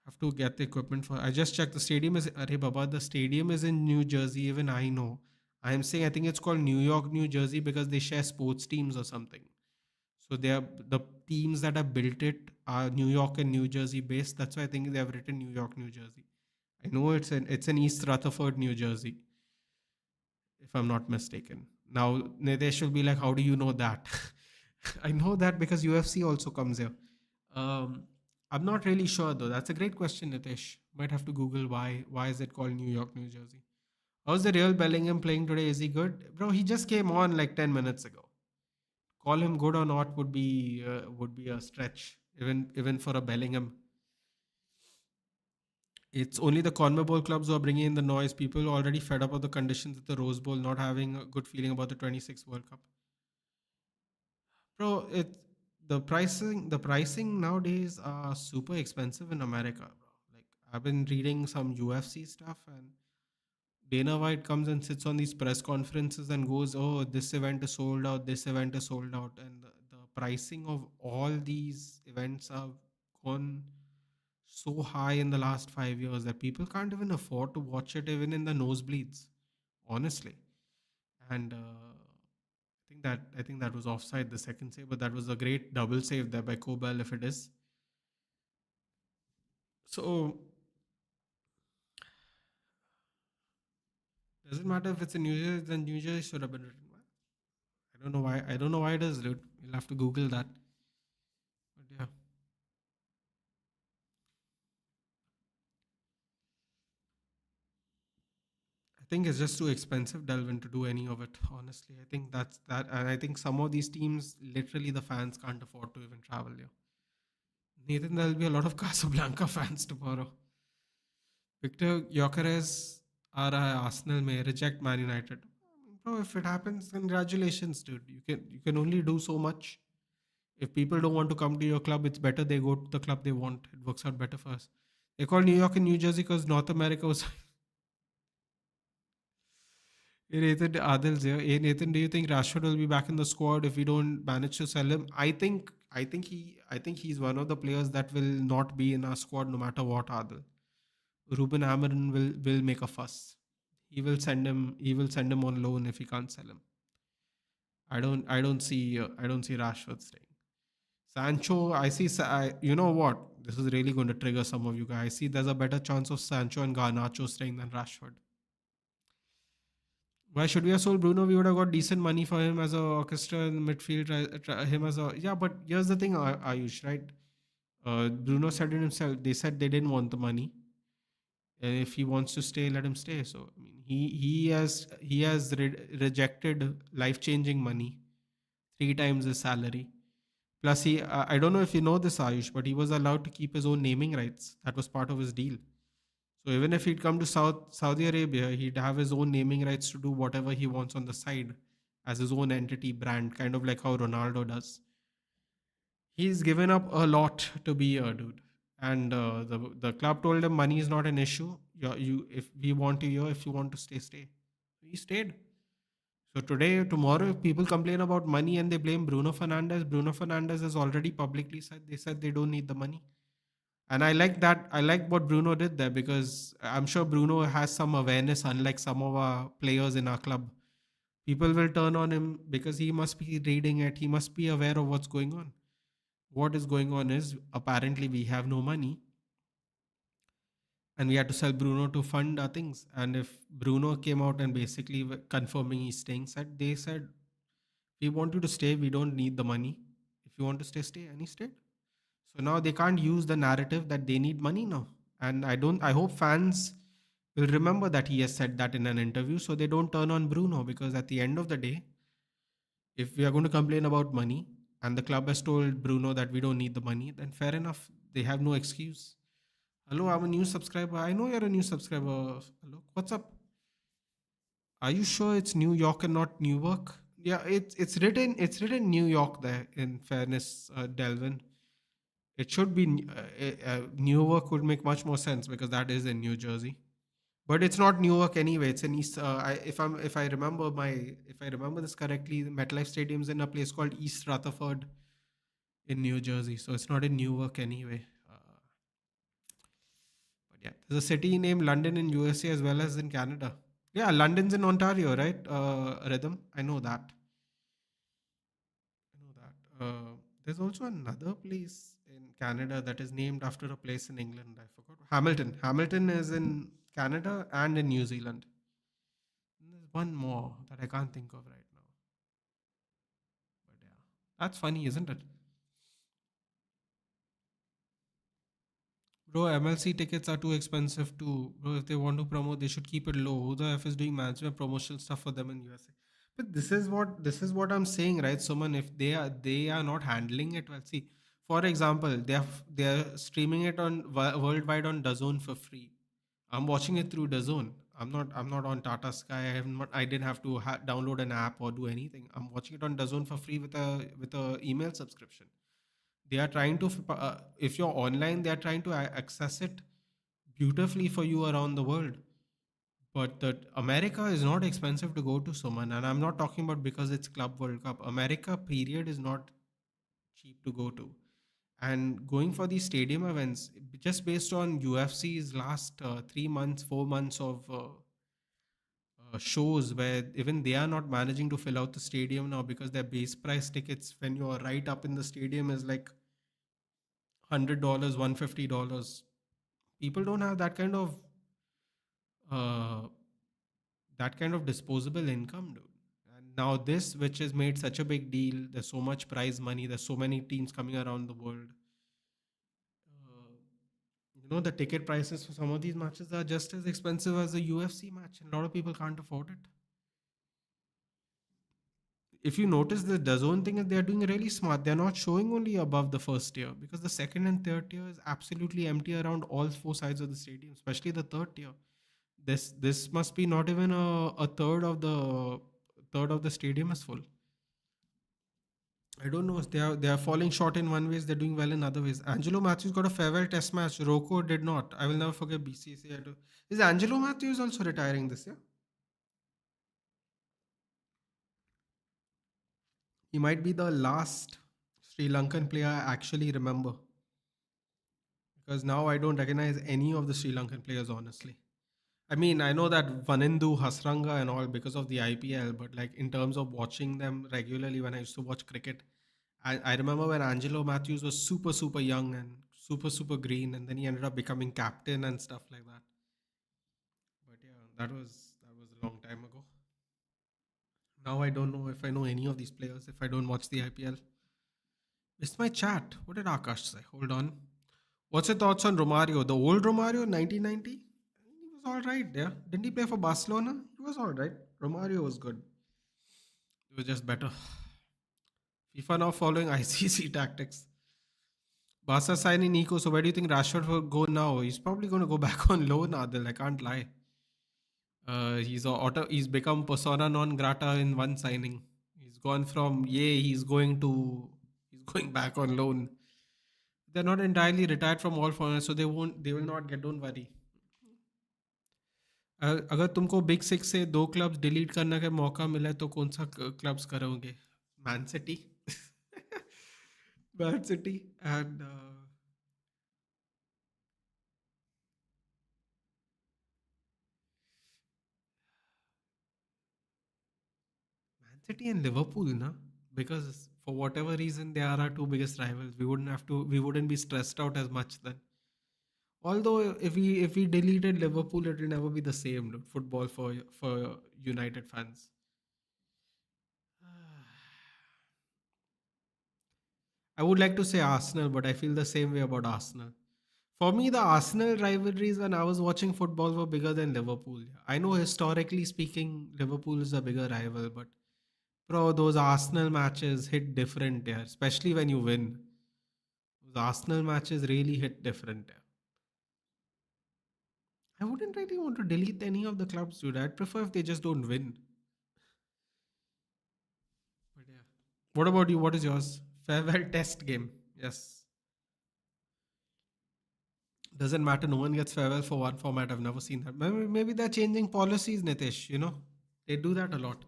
Have to get the equipment for. I just checked. The stadium is. Arey Baba, the stadium is in New Jersey. Even I know. I am saying I think it's called New York, New Jersey because they share sports teams or something. So they are the teams that have built it are New York and New Jersey based. That's why I think they have written New York, New Jersey. I know it's in East Rutherford, New Jersey, if I'm not mistaken. Now Nidesh will be like, "How do you know that?" I know that because UFC also comes here. Um, I'm not really sure though. That's a great question, Nitesh. Might have to Google why is it called New York, New Jersey. How's the real Bellingham playing today? Is he good, bro? He just came on like 10 minutes ago. Call him good or not would be a stretch, even for a Bellingham. It's only the CONMEBOL clubs who are bringing in the noise. People are already fed up of the conditions at the Rose Bowl, not having a good feeling about the 26 World Cup. Bro, the pricing nowadays are super expensive in America, bro. Like I've been reading some UFC stuff, and Dana White comes and sits on these press conferences and goes, "Oh, this event is sold out. This event is sold out," and the pricing of all these events have gone so high in the last 5 years that people can't even afford to watch it even in the nosebleeds, honestly. And I think that was offside the second save, but that was a great double save there by Kobel if it is. So doesn't matter if it's in New Jersey, then New Jersey should have been written. Well, I don't know why. I don't know why it is, dude. You'll have to Google that. But yeah, I think it's just too expensive, Delvin, to do any of it. Honestly, I think that's that, and I think some of these teams, literally, the fans can't afford to even travel here. Nathan, there'll be a lot of Casablanca fans tomorrow. Victor Gyökeres or Arsenal may reject Man United. Bro, if it happens, congratulations, dude. You can only do so much. If people don't want to come to your club, it's better they go to the club they want. It works out better for us. They call New York and New Jersey because North America was. Hey Nathan Adil's here. Hey Nathan, do you think Rashford will be back in the squad if we don't manage to sell him? I think he's one of the players that will not be in our squad no matter what. Adil. Ruben Amarin will make a fuss. He will send him on loan if he can't sell him. I don't see Rashford staying. Sancho, I see. You know what? This is really going to trigger some of you guys. I see there's a better chance of Sancho and Garnacho staying than Rashford. Why should we have sold Bruno? We would have got decent money for him as a orchestra in midfield. Him as a yeah, but here's the thing, Ayush, right? Bruno said it himself. They said they didn't want the money, and if he wants to stay, let him stay. So I mean, he has rejected life changing money, three times his salary. Plus, I don't know if you know this, Ayush, but he was allowed to keep his own naming rights. That was part of his deal. So even if he'd come to Saudi Arabia, he'd have his own naming rights to do whatever he wants on the side as his own entity brand, kind of like how Ronaldo does. He's given up a lot to be here, dude. And the club told him money is not an issue. You if we want you here, if you want to stay, stay. He stayed. So today, tomorrow, if people complain about money and they blame Bruno Fernandes, Bruno Fernandes has already publicly said they don't need the money. And I like that. I like what Bruno did there because I'm sure Bruno has some awareness, unlike some of our players in our club. People will turn on him because he must be reading it. He must be aware of what's going on. What is going on is apparently we have no money and we had to sell Bruno to fund our things. And if Bruno came out and basically confirming he's staying, they said, we want you to stay. We don't need the money. If you want to stay, stay. And he stayed. So now they can't use the narrative that they need money now. And I hope fans will remember that he has said that in an interview so they don't turn on Bruno because at the end of the day, if we are going to complain about money and the club has told Bruno that we don't need the money, then fair enough. They have no excuse. Hello, I'm a new subscriber. I know you're a new subscriber. Hello, what's up? Are you sure it's New York and not Newark? Yeah, it's written New York there. In fairness, Delvin, it should be Newark would make much more sense because that is in New Jersey. But it's not Newark anyway. It's in East. If I remember this correctly, the MetLife Stadium's in a place called East Rutherford in New Jersey. So it's not in Newark anyway. But yeah, there's a city named London in USA as well as in Canada. Yeah, London's in Ontario, right? Rhythm. I know that. I know that. There's also another place in Canada that is named after a place in England. I forgot. Hamilton. Hamilton is in Canada and in New Zealand. And there's one more that I can't think of right now. But yeah, that's funny, isn't it? Bro, MLC tickets are too expensive too. Bro, if they want to promote, they should keep it low. Who the F is doing management promotional stuff for them in USA? But this is what I'm saying, right? Someone if they are not handling it well. See, for example, they're streaming it on worldwide on DAZN for free. I'm watching it through DAZN. I'm not on Tata Sky. I didn't have to download an app or do anything. I'm watching it on DAZN for free with a email subscription. They are trying to if you're online, they are trying to access it beautifully for you around the world. But that America is not expensive to go to, Suman, and I'm not talking about because it's Club World Cup. America period is not cheap to go to. And going for these stadium events, just based on UFC's last 3 months, 4 months of shows, where even they are not managing to fill out the stadium now because their base price tickets, when you're right up in the stadium, is like $100, $150. People don't have uh, that kind of disposable income, dude. And now this, which has made such a big deal, there's so much prize money, there's so many teams coming around the world. Uh, the ticket prices for some of these matches are just as expensive as a UFC match, and a lot of people can't afford it. If you notice, the DAZN thing is they're doing really smart. They're not showing only above the first tier because the second and third tier is absolutely empty around all four sides of the stadium, especially the third tier. This must be not even a third of the stadium is full. I don't know. They are falling short in one ways. They're doing well in other ways. Angelo Matthews got a farewell test match. Rocco did not. I will never forget BCCI. Is Angelo Matthews also retiring this year? He might be the last Sri Lankan player I actually remember, because now I don't recognize any of the Sri Lankan players, honestly. I mean, I know that Vanindu, Hasranga, and all because of the IPL, but like in terms of watching them regularly when I used to watch cricket, I remember when Angelo Matthews was super, super young and super, super green, and then he ended up becoming captain and stuff like that. But yeah, that was a long time ago. Now I don't know if I know any of these players if I don't watch the IPL. It's my chat. What did Akash say? Hold on. What's your thoughts on Romario? The old Romario, 1990? He was all right, yeah. Didn't he play for Barcelona? He was all right. Romario was good. He was just better. FIFA now following ICC tactics. Barca signing Nico. So where do you think Rashford will go now? He's probably going to go back on loan, Adil. I can't lie. He's become persona non grata in one signing. He's gone from he's going back on loan. They're not entirely retired from all formats, so they will not get. Don't worry. अगर तुमको big six से दो clubs delete करने का मौका मिले तो कौन सा क्लब्स करोगे? Man city, man city and man city and Liverpool ना, because for whatever reason they are our two biggest rivals. We wouldn't be stressed out as much then. Although if we deleted Liverpool, it will never be the same, dude. Football for United fans. I would like to say Arsenal, but I feel the same way about Arsenal. For me, the Arsenal rivalries when I was watching football were bigger than Liverpool. I know historically speaking, Liverpool is a bigger rival, but bro, those Arsenal matches hit different there, especially when you win. Those Arsenal matches really hit different there. I wouldn't really want to delete any of the clubs, dude. I'd prefer if they just don't win. But yeah. What about you? What is yours? Farewell test game. Yes. Doesn't matter. No one gets farewell for one format. I've never seen that. Maybe they're changing policies, Nitish. They do that a lot.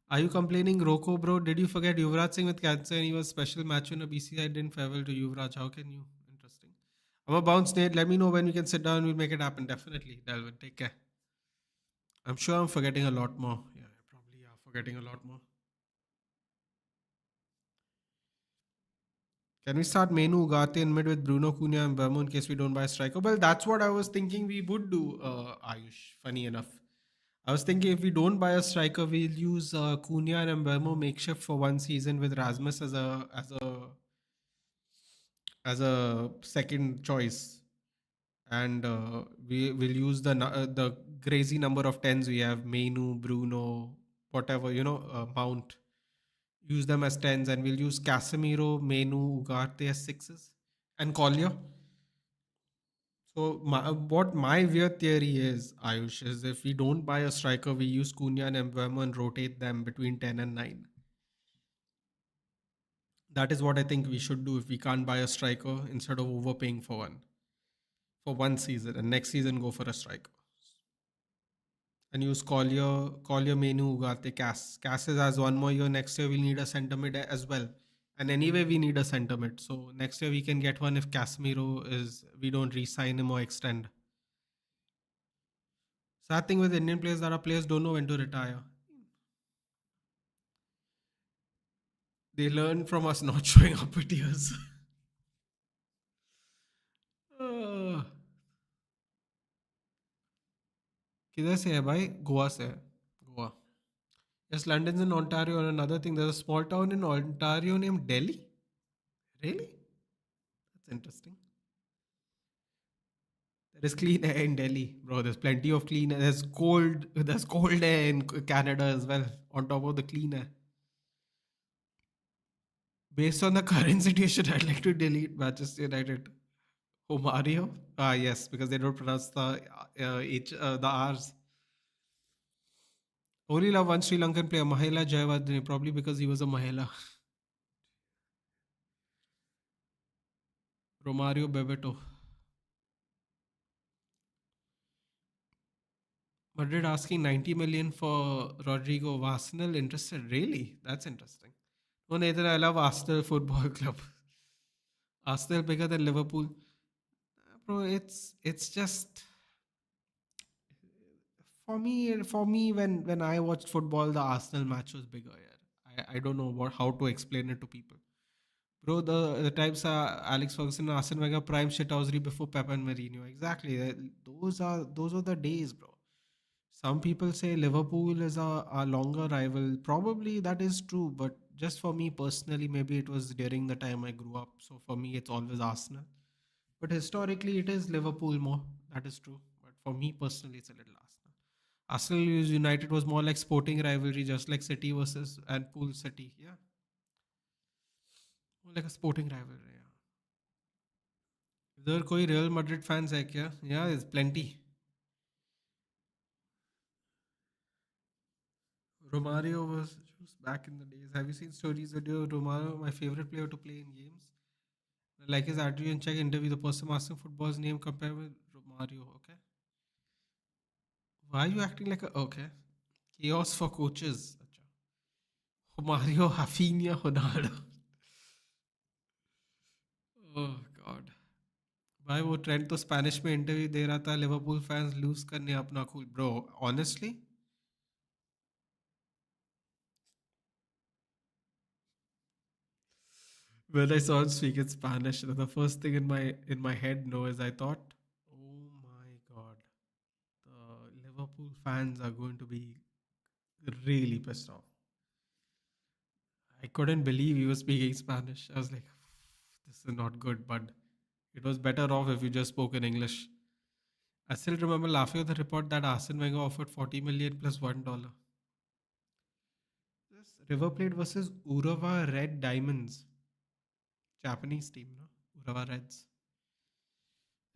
Are you complaining, Roko, bro? Did you forget Yuvraj Singh with cancer and he was special match winner? BCI didn't farewell to Yuvraj. How can you? Interesting. I'm a bounce, Nate. Let me know when we can sit down. We'll make it happen. Definitely, Delvin. Take care. I'm sure I'm forgetting a lot more. Yeah, I probably are forgetting a lot more. Can we start Menu Ugarte in mid with Bruno Cunha and Burmo in case we don't buy a striker? Well, that's what I was thinking we would do, Ayush. Funny enough. I was thinking if we don't buy a striker, we'll use Cunha and Burmo makeshift for one season with Rasmus as a second choice, and we will use the crazy number of tens we have: Menu, Bruno, whatever Mount. Use them as tens, and we'll use Casemiro, Menu, Ugarte as sixes, and Collier. So what my weird theory is, Ayush, is if we don't buy a striker, we use Cunha and Mbeumo and rotate them between 10 and 9. That is what I think we should do if we can't buy a striker instead of overpaying for one season and next season go for a striker. And use Collier, Menu, Ugarte, Cass. Cass has one more year. Next year we'll need a centre mid as well. And anyway, we need a centre mid. So next year we can get one if Casemiro is we don't re-sign him or extend. Sad thing with Indian players that our players don't know when to retire. They learn from us not showing up with tears. uh, किधर से है भाई? गोवा से है. Goa. Yes, London's in Ontario. And another thing, there's a small town in Ontario named Delhi. Really? That's interesting. There is clean air in Delhi, bro. There's plenty of clean air. There's cold. There's cold air in Canada as well. On top of the clean air. Based on the current situation, I'd like to delete Manchester United. Oh, Mario? Ah, yes, because they don't pronounce the R's. Only love one Sri Lankan player, Mahela Jayawardene, probably because he was a Mahela. Romario Bebeto. Madrid asking 90 million for Rodrigo. Arsenal interested? Really? That's interesting. No, Nathan, I love Arsenal Football Club. Arsenal bigger than Liverpool. Bro, it's just for me when I watched football, the Arsenal match was bigger. Yeah. I don't know how to explain it to people. Bro, the times Alex Ferguson and Arsene Wenger prime shithousery before Pep and Mourinho. Exactly. Those are the days, bro. Some people say Liverpool is a longer rival. Probably that is true, but just for me personally, maybe it was during the time I grew up. So for me, it's always Arsenal. But historically, it is Liverpool more. That is true. But for me personally, it's a little Arsenal. Arsenal United was more like sporting rivalry, just like City versus and Pool City. Yeah, more like a sporting rivalry. Yeah. इधर कोई real Madrid fans है क्या? Yeah, there's plenty. Romario was back in the days. Have you seen stories video Romario, my favorite player to play in games? Like his Adrian Check interview, the person asking football's name compared with Romario. Okay. Why are you acting like a okay? Chaos for coaches. Acha. Romario, Rafinha, Ronaldo. Oh God. भाई वो trend तो Spanish में interview दे रहा था Liverpool fans loose करने अपना cool bro honestly when I saw him speak in Spanish, the first thing in my head no is I thought, oh my God, the Liverpool fans are going to be really pissed off. I couldn't believe he was speaking Spanish. I was like, this is not good, but it was better off if you just spoke in English. I still remember laughing at the report that Arsene Wenger offered 40 million plus $1. This River Plate versus Urawa Red Diamonds, Japanese team, no? Urawa Reds.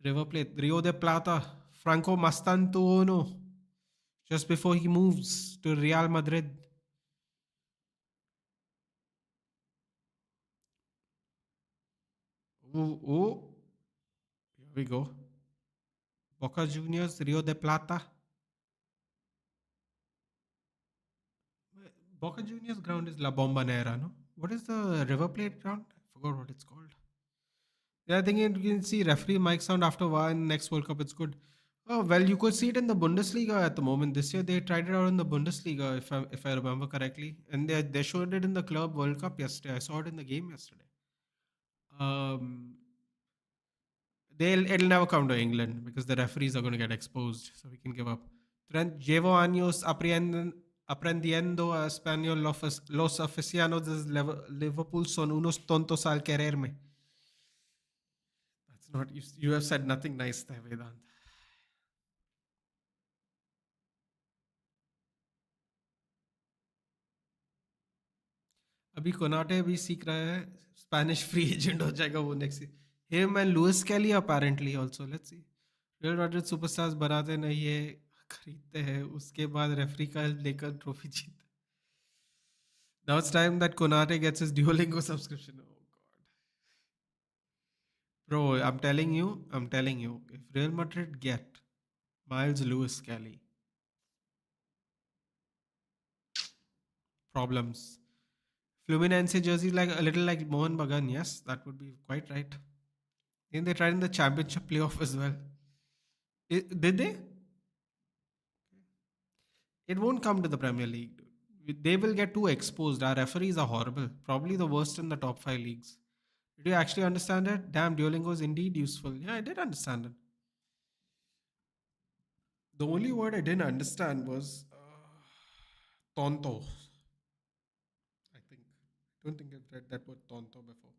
River Plate, Rio de Plata, Franco Mastantuono, just before he moves to Real Madrid. Oh, oh, here we go. Boca Juniors, Rio de Plata. Boca Juniors ground is La Bombonera, no? What is the River Plate ground? I forgot what it's called. Yeah, I think you can see referee mic sound after one next World Cup. It's good. Oh well, you could see it in the Bundesliga at the moment. This year they tried it out in the Bundesliga, if I remember correctly, and they showed it in the Club World Cup yesterday. I saw it in the game yesterday. Um, it'll never come to England because the referees are going to get exposed, so we can give up. Llevo años aprendiendo español. Los aficionados de Liverpool son unos tontos al quererme. That's not you have said nothing nice there, Vedant. अभी Konate भी सीख रहा है Spanish free agent हो जाएगा वो next him and Lewis Kelly apparently also let's see Real Madrid superstars बनाते नहीं है, खरीदते हैं, उसके बाद रेफरी का लेकर ट्रॉफी जीतते. Now it's time that Konate gets his Duolingo subscription. Oh God, bro, I'm telling you, if Real Madrid get Miles Lewis Kelly, problems. Fluminense jersey like a little like Mohan Bagan, yes, that would be quite right. And they tried in the championship playoff as well. Did they? It won't come to the Premier League. They will get too exposed. Our referees are horrible. Probably the worst in the top five leagues. Did you actually understand it? Damn, Duolingo is indeed useful. Yeah, I did understand it. The only word I didn't understand was tonto. I think. Don't think I've read that word tonto before.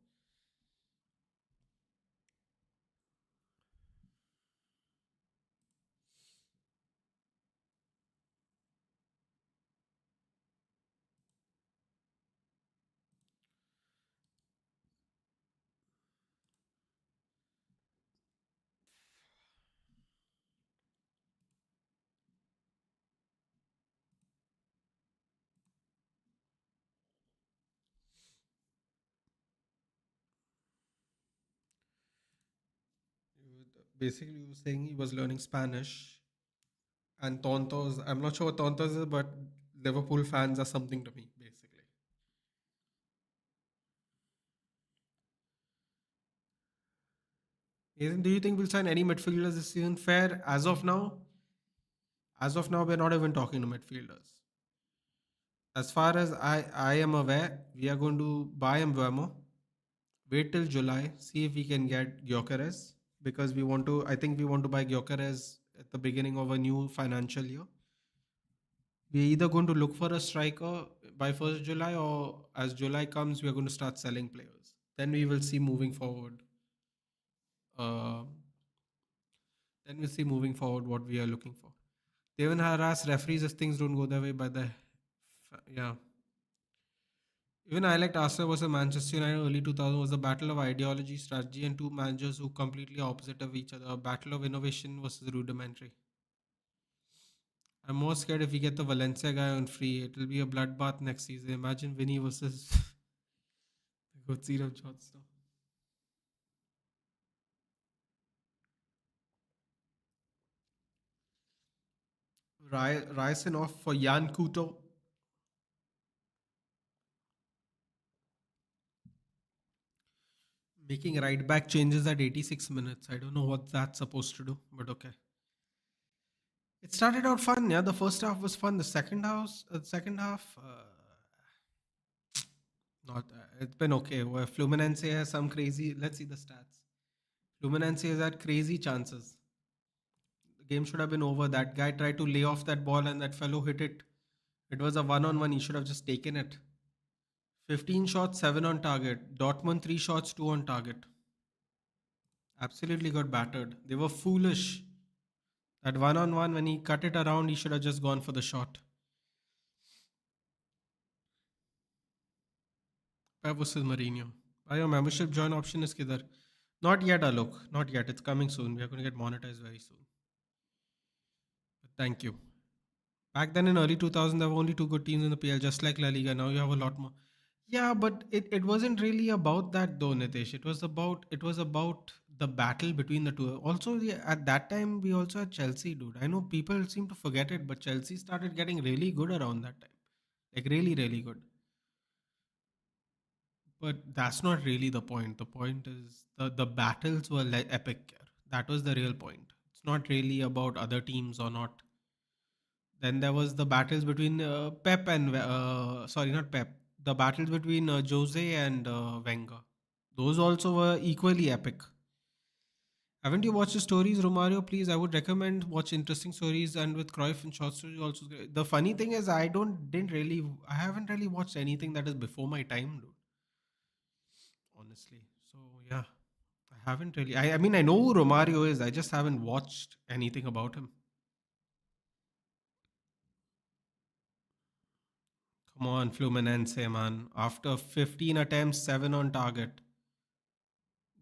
Basically, he was saying he was learning Spanish and tontos. I'm not sure what tontos is, but Liverpool fans are something to me, basically. Nathan, do you think we'll sign any midfielders this season? Fair. As of now, we're not even talking to midfielders. As far as I am aware, we are going to buy Mbeumo, wait till July, see if we can get Gyökeres because I think we want to buy Gyökeres at the beginning of a new financial year. We're either going to look for a striker by 1st July or as July comes, we're going to start selling players. Then we will see moving forward. Uh, then we'll see moving forward what we are looking for. They even harass referees if things don't go their way by yeah. Even I liked Arsenal versus Manchester United early 2000 was a battle of ideology, strategy, and two managers who completely opposite of each other. A battle of innovation versus rudimentary. I'm more scared if we get the Valencia guy on free. It will be a bloodbath next season. Imagine Vinny versus the good seed of Johnstone. Ryerson off for Jan Kuto. Making right back changes at 86 minutes. I don't know what that's supposed to do, but okay. It started out fun. Yeah, the first half was fun. The second half, not. It's been okay. Where Fluminense has some crazy. Let's see the stats. Fluminense has had crazy chances. The game should have been over. That guy tried to lay off that ball, and that fellow hit it. It was a one-on-one. He should have just taken it. 15 shots, 7 on target. Dortmund 3 shots, 2 on target. Absolutely got battered. They were foolish. That one-on-one, when he cut it around, he should have just gone for the shot. Pep versus Mourinho. Your membership join option is kidhar? Not yet, Alok. Not yet. It's coming soon. We are going to get monetized very soon. But thank you. Back then in early 2000, there were only two good teams in the PL, just like La Liga. Now you have a lot more. Yeah, but it wasn't really about that though, Nitesh. It was about the battle between the two. Also, yeah, at that time we also had Chelsea, dude. I know people seem to forget it, but Chelsea started getting really good around that time. Like really, really good. But that's not really the point. The point is the battles were like epic. That was the real point. It's not really about other teams or not. Then there was the battles between Pep and sorry, not Pep. The battles between Jose and Wenger. Those also were equally epic. Haven't you watched the stories, Romario? Please, I would recommend watch interesting stories and with Cruyff and short stories also. The funny thing is, I haven't really watched anything that is before my time, dude. Honestly, so yeah, I haven't really. I mean, I know who Romario is. I just haven't watched anything about him. Come on, Fluminense, man. After 15 attempts, 7 on target.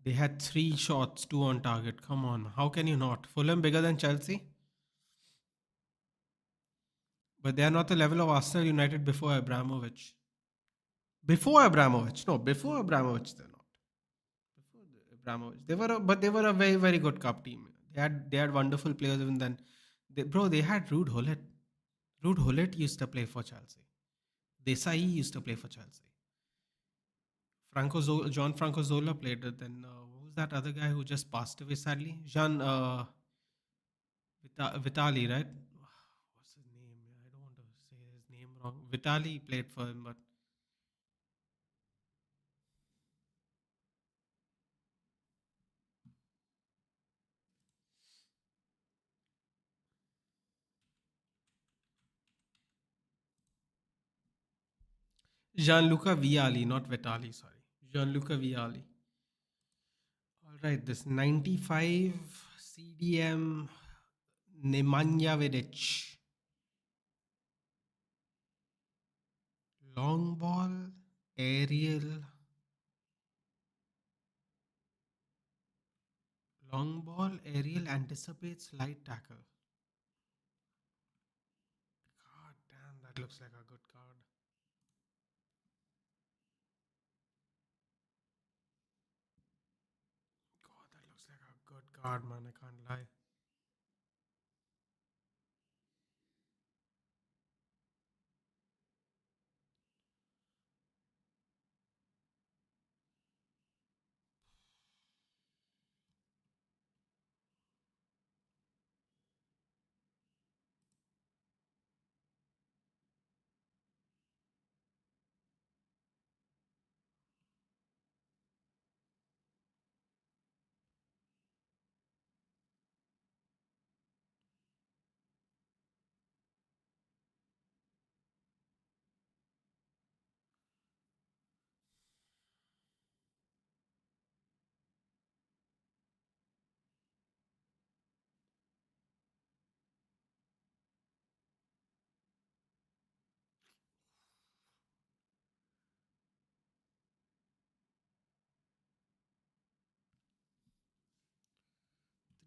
They had three shots, two on target. Come on, how can you not? Fulham bigger than Chelsea, but they are not the level of Arsenal United before Abramovich. Before Abramovich, no, before Abramovich, they're not. Before Abramovich, but they were a very very good cup team. They had wonderful players even then. They had Ruud Gullit. Ruud Gullit used to play for Chelsea. Desai used to play for Chelsea. John Franco Zola played it. Then who was that other guy who just passed away sadly? Jean Vitali, right? What's his name? I don't want to say his name wrong. Vitali played for him, but Gianluca Vialli, not Vitali. Sorry, Gianluca Vialli. All right, this 95 CDM Nemanja Vidic. Long ball, aerial, long ball, aerial anticipates light tackle. God damn, that looks like a good card. God, that looks like a good card, man. I can't lie.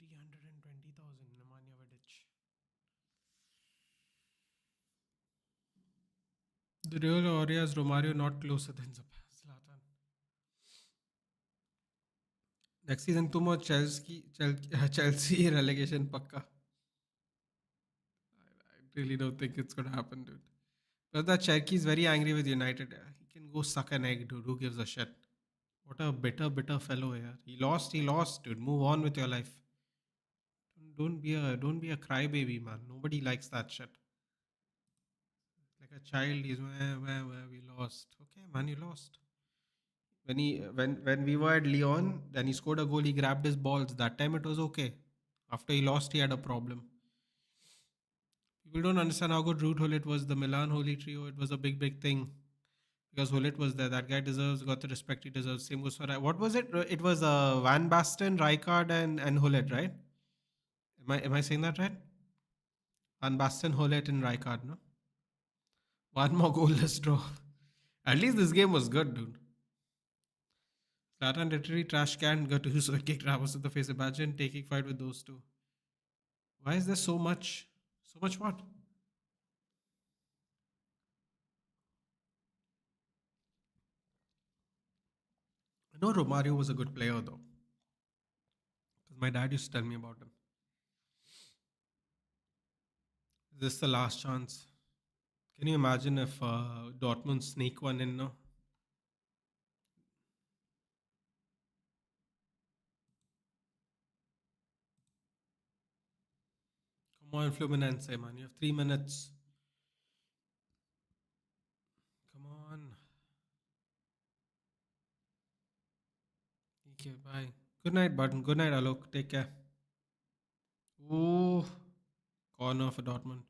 $320,000, Nemanja Vidic. The real Aurea is Romario not closer than Zlatan. Next season, तुम और Chelsea relegation पक्का. I really don't think it's gonna happen, dude. But that Cherky is very angry with United. He can go suck an egg, dude. Who gives a shit? What a bitter fellow here. He lost, dude. Move on with your life. Don't be a crybaby, man. Nobody likes that shit. Like a child, he's where we lost. Okay, man, you lost. When we were at Lyon, then he scored a goal. He grabbed his balls. That time it was okay. After he lost, he had a problem. People don't understand how good Ruud Gullit was. The Milan Holy Trio. It was a big thing because Gullit was there. That guy got the respect he deserves. Same goes for what was it? It was Van Basten, Rijkaard, and Gullit, right? Am I saying that right? Van Basten, Gullit, and Rijkaard, no? One more goalless draw. At least this game was good, dude. Zlatan literally trash can got to so kicked Ramos in the face. Imagine taking fight with those two. Why is there so much? So much what? I know Romario was a good player though. Because my dad used to tell me about him. Is this the last chance? Can you imagine if Dortmund sneak one in now? Come on, Fluminense, man. You have 3 minutes. Come on. Okay, bye. Good night, Button. Good night, Alok. Take care. Ooh, corner for Dortmund.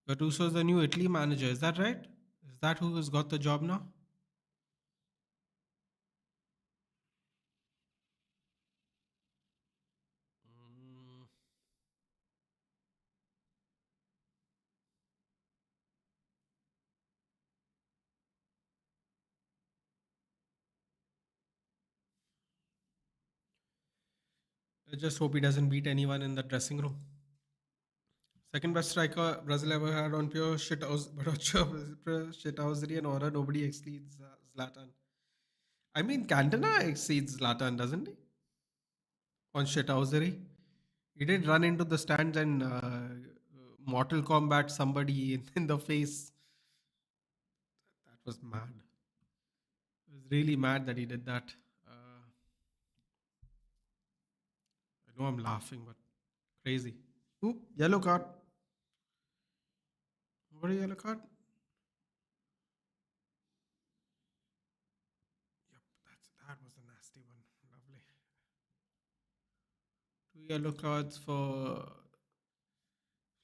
Gattuso is the new Italy manager. Is that right? Is that who has got the job now? Mm, Let's just hope he doesn't beat anyone in the dressing room. Second best striker Brazil ever had on pure shithouse, but shithousery and aura. Nobody exceeds Zlatan. I mean, Cantona exceeds Zlatan, doesn't he? On shithousery. He did run into the stands and mortal combat somebody in the face. That was mad. It was really mad that he did that. I know I'm laughing, but crazy. Oop, yellow card. What a yellow card? Yep, that was a nasty one. Lovely. Two yellow cards for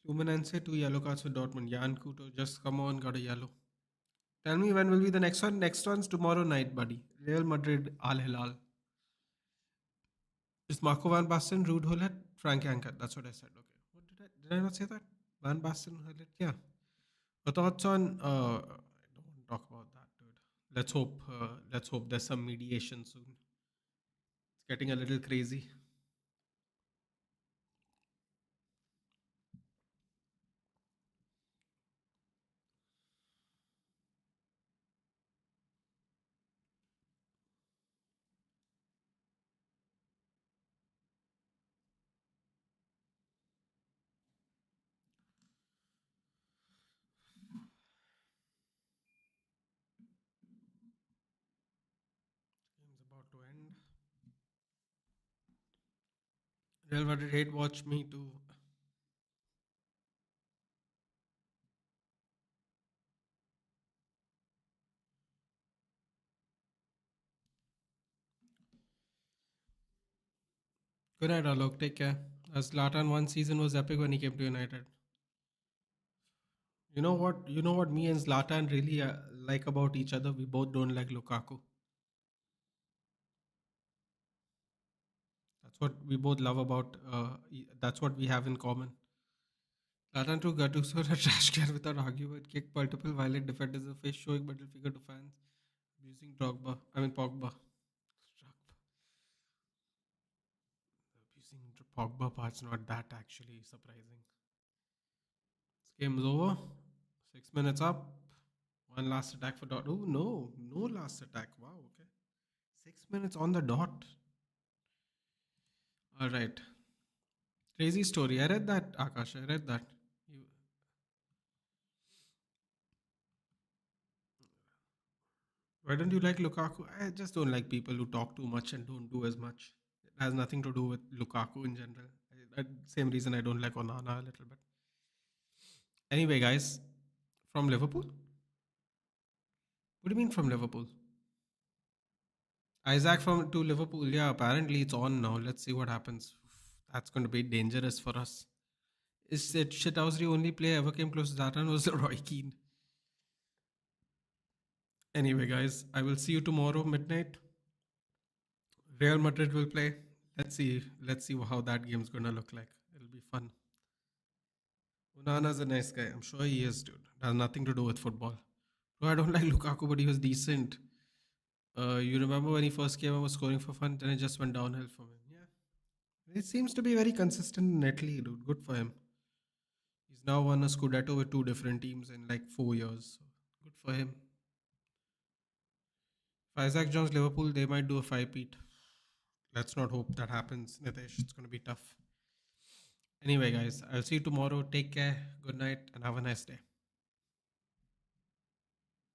Fluminense, two yellow cards for Dortmund. Jan Kuto, just come on, got a yellow. Tell me when will be the next one? Next one's tomorrow night, buddy. Real Madrid, Al Hilal. Is Marco Van Basten, Ruud Gullit, Frank Anker? That's what I said. Okay. What did I not say that? Van Basten, Gullit? Yeah. Your thoughts on? I don't want to talk about that, dude. Let's hope. Let's hope there's some mediation soon. It's getting a little crazy. Game's about to end. Real Madrid hate watch me too. Good night, Alok. Take care. As Zlatan one season was epic when he came to United. You know what? You know what me and Zlatan really like about each other? We both don't like Lukaku. That's what we both love about. That's what we have in common. Zlatan threw Gattuso in a trash can without argument, kicked multiple violent defenders in the face, showing middle finger to fans, abusing Drogba. I mean Pogba. Abusing Pogba part's not that actually surprising. This game is over. 6 minutes up. One last attack for Dot. Oh no, no last attack. Wow, okay. 6 minutes on the dot. All right. Crazy story. I read that, Akash. I read that. You, why don't you like Lukaku? I just don't like people who talk too much and don't do as much. It has nothing to do with Lukaku in general. Same reason I don't like Onana a little bit. Anyway, guys, from Liverpool? What do you mean from Liverpool? Isaac from to Liverpool. Yeah, apparently it's on now. Let's see what happens. That's going to be dangerous for us. Is it shithousery only player ever came close to Zlatan was Roy Keane? Anyway, guys, I will see you tomorrow midnight. Real Madrid will play. Let's see. Let's see how that game's gonna look like. It'll be fun. Unana's a nice guy. I'm sure he is, dude. It has nothing to do with football. Bro, I don't like Lukaku, but he was decent. You remember when he first came and was scoring for fun, then it just went downhill for him. Yeah. It seems to be very consistent in Italy, dude. Good for him. He's now won a Scudetto with two different teams in like 4 years. So good for him. If Isaac joins Liverpool, they might do a five-peat. Let's not hope that happens, Nitesh. It's going to be tough. Anyway, guys, I'll see you tomorrow. Take care. Good night and have a nice day.